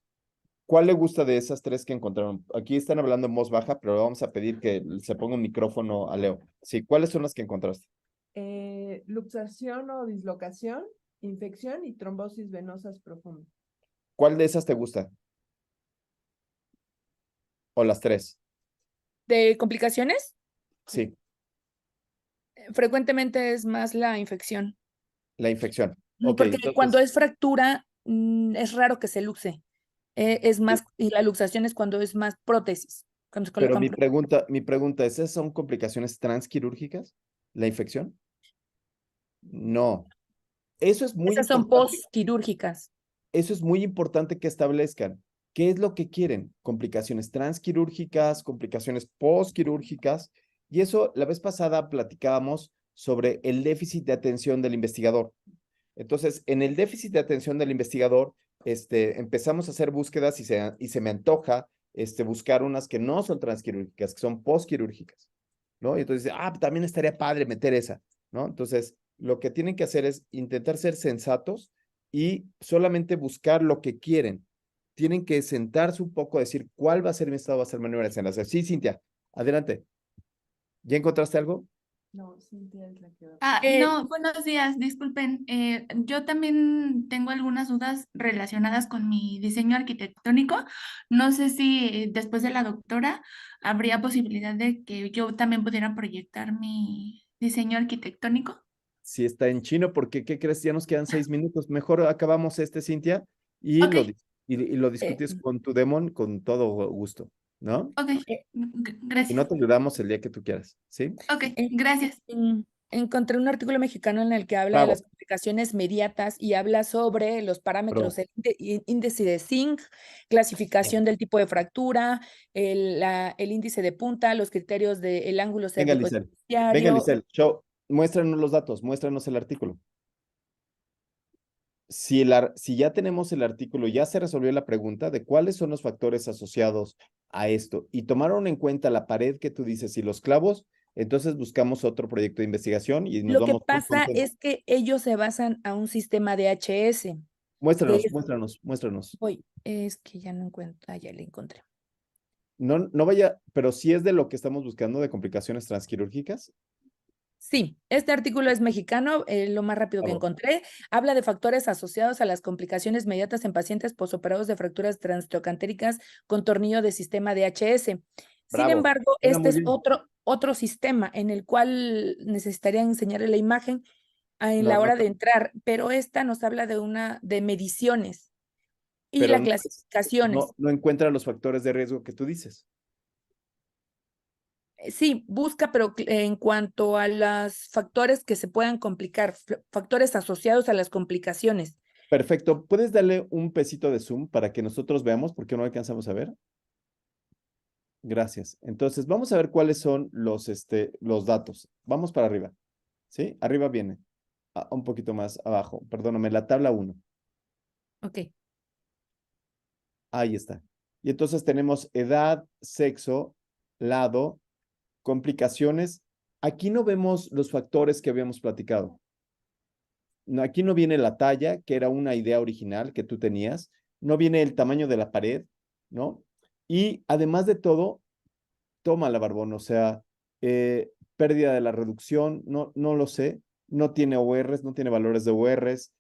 ¿Cuál le gusta de esas tres que encontraron? Aquí están hablando en voz baja, pero vamos a pedir que se ponga un micrófono a Leo. Sí, ¿cuáles son las que encontraste? Luxación o dislocación, infección y trombosis venosas profundas. ¿Cuál de esas te gusta? ¿O las tres? ¿De complicaciones? Sí, Frecuentemente es más la infección. la infección. Ok, Porque entonces, cuando es fractura, es raro que se luxe. Es más, y la luxación es cuando es más prótesis. Cuando se pero colocan prótesis. mi pregunta es, ¿esas son complicaciones transquirúrgicas? ¿La infección? No. Eso es muy Esas son importante. postquirúrgicas. Eso es muy importante que establezcan. ¿Qué es lo que quieren? Complicaciones transquirúrgicas, complicaciones postquirúrgicas. Y eso, la vez pasada platicábamos sobre el déficit de atención del investigador. Entonces, en el déficit de atención del investigador, empezamos a hacer búsquedas y se me antoja buscar unas que no son transquirúrgicas, que son postquirúrgicas, ¿no? Y entonces, también estaría padre meter esa, ¿no? Entonces, lo que tienen que hacer es intentar ser sensatos y solamente buscar lo que quieren. Tienen que sentarse un poco a decir cuál va a ser mi estado, va a ser mi número de enlace. Sí, Cintia, adelante. ¿Ya encontraste algo? No, Cintia es la que va. No, buenos días, disculpen. Yo también tengo algunas dudas relacionadas con mi diseño arquitectónico. No sé si después de la doctora habría posibilidad de que yo también pudiera proyectar mi diseño arquitectónico. Si está en chino, porque ¿qué crees? Ya nos quedan 6 minutos. Mejor acabamos Cintia, y Ok. lo discutes con tu demon con todo gusto, ¿no? Ok, Si gracias. no, te ayudamos el día que tú quieras, ¿sí? Ok, gracias. Encontré un artículo mexicano en el que habla de Bravo. las complicaciones inmediatas y habla sobre los parámetros, Bravo. el índice de Zinc, clasificación del tipo de fractura, el índice de punta, los criterios del ángulo Venga, Lisel. Venga, cervicoterciario. Lisel. Muéstranos los datos, muéstranos el artículo. Si ya tenemos el artículo, ya se resolvió la pregunta de cuáles son los factores asociados a esto y tomaron en cuenta la pared que tú dices y los clavos, entonces buscamos otro proyecto de investigación y nos Lo que vamos muy pasa contentos. es que ellos se basan a un sistema de HS. Muéstranos. Voy, es que ya no encuentro, ya le encontré. No vaya, pero sí es de lo que estamos buscando de complicaciones transquirúrgicas. Sí, este artículo es mexicano, lo más rápido que encontré. Habla de factores asociados a las complicaciones inmediatas en pacientes posoperados de fracturas transteocantéricas con tornillo de sistema DHS. Sin Bravo. embargo, Suena este muy es bien. otro sistema en el cual necesitarían enseñarle la imagen en No, la no, hora de entrar, pero esta nos habla de mediciones y pero las clasificaciones. no encuentra los factores de riesgo que tú dices. Sí, busca, pero en cuanto a los factores que se puedan complicar, factores asociados a las complicaciones. Perfecto. ¿Puedes darle un pesito de zoom para que nosotros veamos porque no alcanzamos a ver? Gracias. Entonces, vamos a ver cuáles son los datos. Vamos para arriba. ¿Sí? Arriba viene. Un poquito más abajo. Perdóname, la tabla 1. Ok. Ahí está. Y entonces tenemos edad, sexo, lado, complicaciones. Aquí no vemos los factores que habíamos platicado. No, aquí no viene la talla, que era una idea original que tú tenías. No viene el tamaño de la pared, ¿no? Y además de todo, toma la Barbón, o sea, pérdida de la reducción, no lo sé. No tiene ORs, no tiene valores de ORs.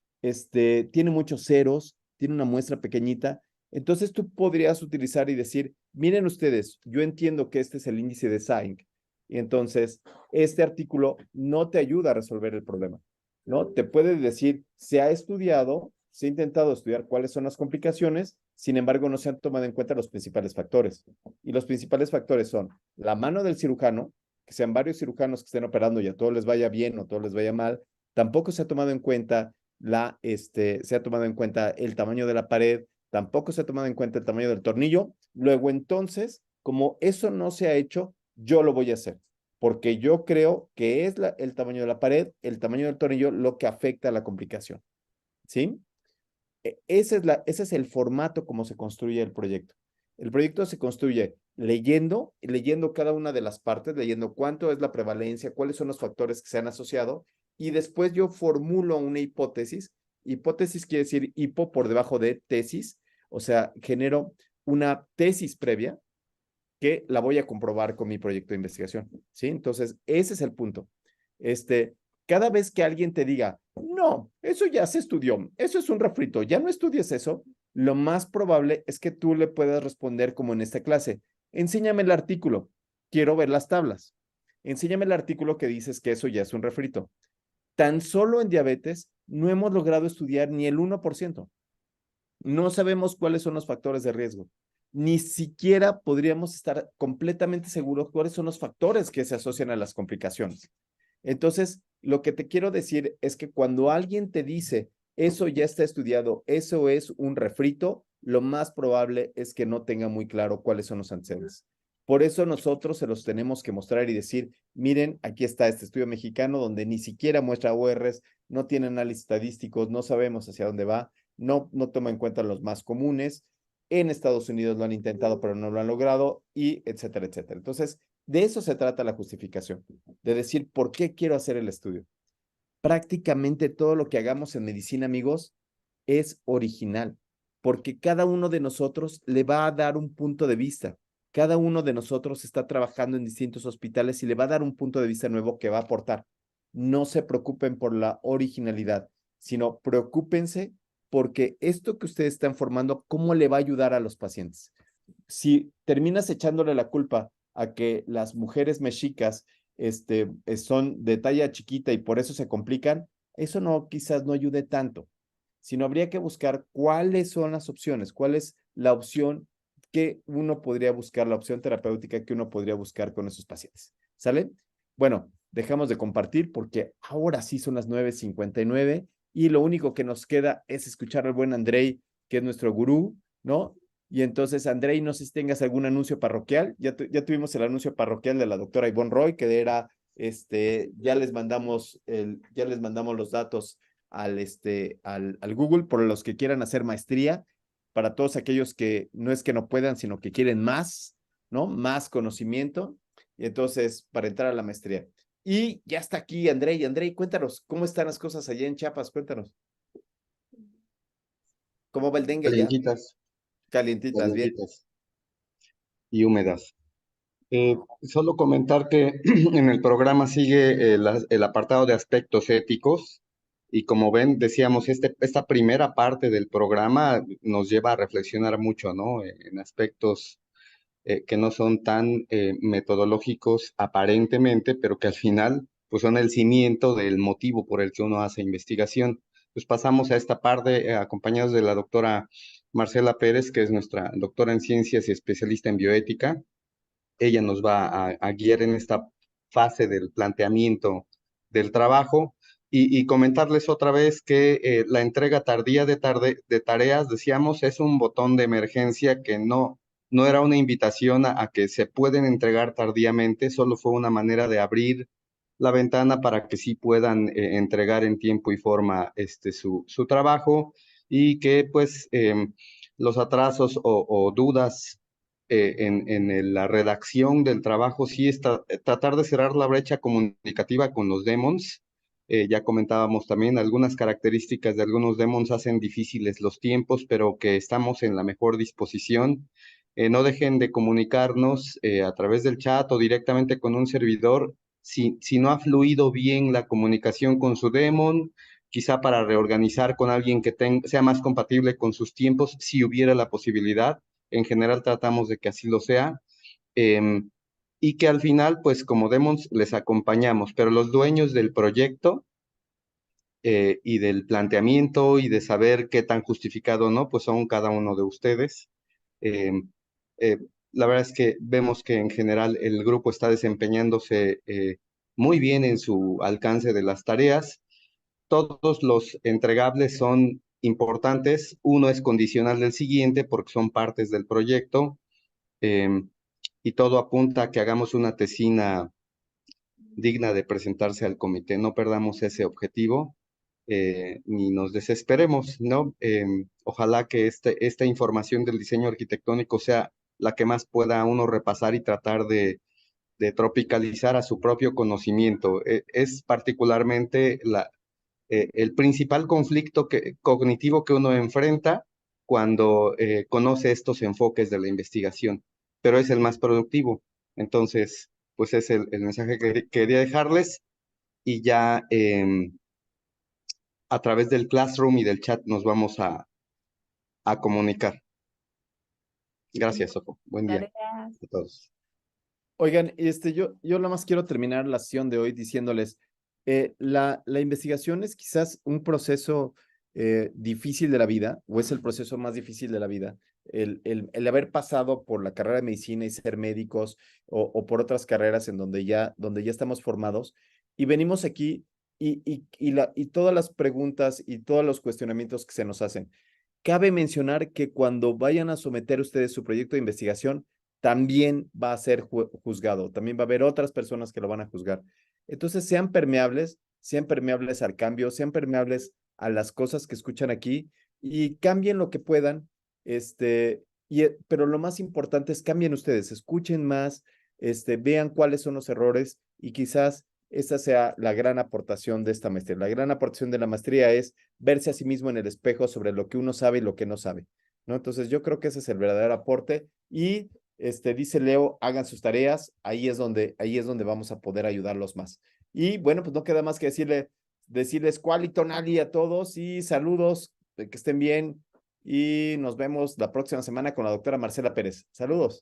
Tiene muchos ceros, tiene una muestra pequeñita. Entonces tú podrías utilizar y decir, miren ustedes, yo entiendo que este es el índice de Zinc. Y entonces, este artículo no te ayuda a resolver el problema. ¿no? Te puede decir, se ha estudiado, se ha intentado estudiar cuáles son las complicaciones, sin embargo, no se han tomado en cuenta los principales factores. Y los principales factores son la mano del cirujano, que sean varios cirujanos que estén operando y a todos les vaya bien o a todos les vaya mal. Tampoco se ha tomado en cuenta se ha tomado en cuenta el tamaño de la pared, tampoco se ha tomado en cuenta el tamaño del tornillo. Luego, entonces, como eso no se ha hecho, yo lo voy a hacer, porque yo creo que es el tamaño de la pared, el tamaño del tornillo, lo que afecta a la complicación. ¿Sí? Ese es el formato como se construye el proyecto. El proyecto se construye leyendo cada una de las partes, leyendo cuánto es la prevalencia, cuáles son los factores que se han asociado, y después yo formulo una hipótesis. Hipótesis quiere decir hipo por debajo de tesis, o sea, genero una tesis previa que la voy a comprobar con mi proyecto de investigación, ¿sí? Entonces, ese es el punto. Cada vez que alguien te diga, no, eso ya se estudió, eso es un refrito, ya no estudies eso, lo más probable es que tú le puedas responder como en esta clase, enséñame el artículo, quiero ver las tablas, enséñame el artículo que dices que eso ya es un refrito. Tan solo en diabetes no hemos logrado estudiar ni el 1%. No sabemos cuáles son los factores de riesgo. Ni siquiera podríamos estar completamente seguros cuáles son los factores que se asocian a las complicaciones. Entonces, lo que te quiero decir es que cuando alguien te dice, eso ya está estudiado, eso es un refrito, lo más probable es que no tenga muy claro cuáles son los antecedentes. Por eso nosotros se los tenemos que mostrar y decir, miren, aquí está este estudio mexicano donde ni siquiera muestra ORs, no tiene análisis estadísticos, no sabemos hacia dónde va, no toma en cuenta los más comunes. En Estados Unidos lo han intentado, pero no lo han logrado, y etcétera, etcétera. Entonces, de eso se trata la justificación, de decir por qué quiero hacer el estudio. Prácticamente todo lo que hagamos en medicina, amigos, es original, porque cada uno de nosotros le va a dar un punto de vista. Cada uno de nosotros está trabajando en distintos hospitales y le va a dar un punto de vista nuevo que va a aportar. No se preocupen por la originalidad, sino preocúpense porque esto que ustedes están formando, ¿cómo le va a ayudar a los pacientes? Si terminas echándole la culpa a que las mujeres mexicas son de talla chiquita y por eso se complican, eso no, quizás no ayude tanto, sino habría que buscar cuáles son las opciones, cuál es la opción que uno podría buscar, la opción terapéutica que uno podría buscar con esos pacientes. ¿Sale? Bueno, dejamos de compartir porque ahora sí son las 9:59 y lo único que nos queda es escuchar al buen Andrei, que es nuestro gurú, ¿no? Y entonces, Andrei, no sé si tengas algún anuncio parroquial. Ya tuvimos el anuncio parroquial de la doctora Ivonne Roy, que era, ya les mandamos los datos al Google por los que quieran hacer maestría, para todos aquellos que no es que no puedan, sino que quieren más, ¿no? Más conocimiento. Y entonces, para entrar a la maestría. Y ya está aquí Andrei. Andrei, cuéntanos, ¿cómo están las cosas allá en Chiapas? Cuéntanos. ¿Cómo va el dengue allá? Calientitas, bien. Y húmedas. Solo comentar que en el programa sigue el apartado de aspectos éticos y como ven, decíamos, esta primera parte del programa nos lleva a reflexionar mucho, ¿no? En aspectos que no son tan metodológicos aparentemente, pero que al final pues son el cimiento del motivo por el que uno hace investigación. Pues pasamos a esta parte acompañados de la doctora Marcela Pérez, que es nuestra doctora en ciencias y especialista en bioética. Ella nos va a guiar en esta fase del planteamiento del trabajo y comentarles otra vez que la entrega tardía de tareas, decíamos, es un botón de emergencia que no era una invitación a que se pueden entregar tardíamente, solo fue una manera de abrir la ventana para que sí puedan entregar en tiempo y forma su trabajo y que pues los atrasos o dudas en la redacción del trabajo, sí está tratar de cerrar la brecha comunicativa con los demons. Ya comentábamos también, algunas características de algunos demons hacen difíciles los tiempos, pero que estamos en la mejor disposición. No dejen de comunicarnos a través del chat o directamente con un servidor si no ha fluido bien la comunicación con su demon, quizá para reorganizar con alguien que sea más compatible con sus tiempos, si hubiera la posibilidad. En general tratamos de que así lo sea, y que al final, pues como Demons, les acompañamos, pero los dueños del proyecto y del planteamiento y de saber qué tan justificado o no, pues son cada uno de ustedes. Eh, eh, la verdad es que vemos que en general el grupo está desempeñándose muy bien en su alcance de las tareas. Todos los entregables son importantes. Uno es condicional del siguiente porque son partes del proyecto. Y todo apunta a que hagamos una tesina digna de presentarse al comité. No perdamos ese objetivo ni nos desesperemos, ¿no? Ojalá que esta información del diseño arquitectónico sea la que más pueda uno repasar y tratar de tropicalizar a su propio conocimiento. Es particularmente el principal conflicto cognitivo que uno enfrenta cuando conoce estos enfoques de la investigación, pero es el más productivo. Entonces, pues es el mensaje que quería dejarles y ya a través del Classroom y del chat nos vamos a comunicar. Gracias, Sofo. Buen día Tareas. a todos. Oigan, yo nada más quiero terminar la sesión de hoy diciéndoles, la investigación es quizás un proceso difícil de la vida, o es el proceso más difícil de la vida. El haber pasado por la carrera de medicina y ser médicos, o por otras carreras en donde ya estamos formados, y venimos aquí y todas las preguntas y todos los cuestionamientos que se nos hacen. Cabe mencionar que cuando vayan a someter ustedes su proyecto de investigación, también va a ser juzgado, también va a haber otras personas que lo van a juzgar. Entonces, sean permeables al cambio, sean permeables a las cosas que escuchan aquí y cambien lo que puedan, pero lo más importante es cambien ustedes, escuchen más, vean cuáles son los errores y quizás esa sea la gran aportación de esta maestría. La gran aportación de la maestría es verse a sí mismo en el espejo sobre lo que uno sabe y lo que no sabe, ¿no? Entonces, yo creo que ese es el verdadero aporte y dice Leo, hagan sus tareas, ahí es donde vamos a poder ayudarlos más. Y bueno, pues no queda más que decirles quality nali a todos y saludos, que estén bien y nos vemos la próxima semana con la doctora Marcela Pérez. Saludos.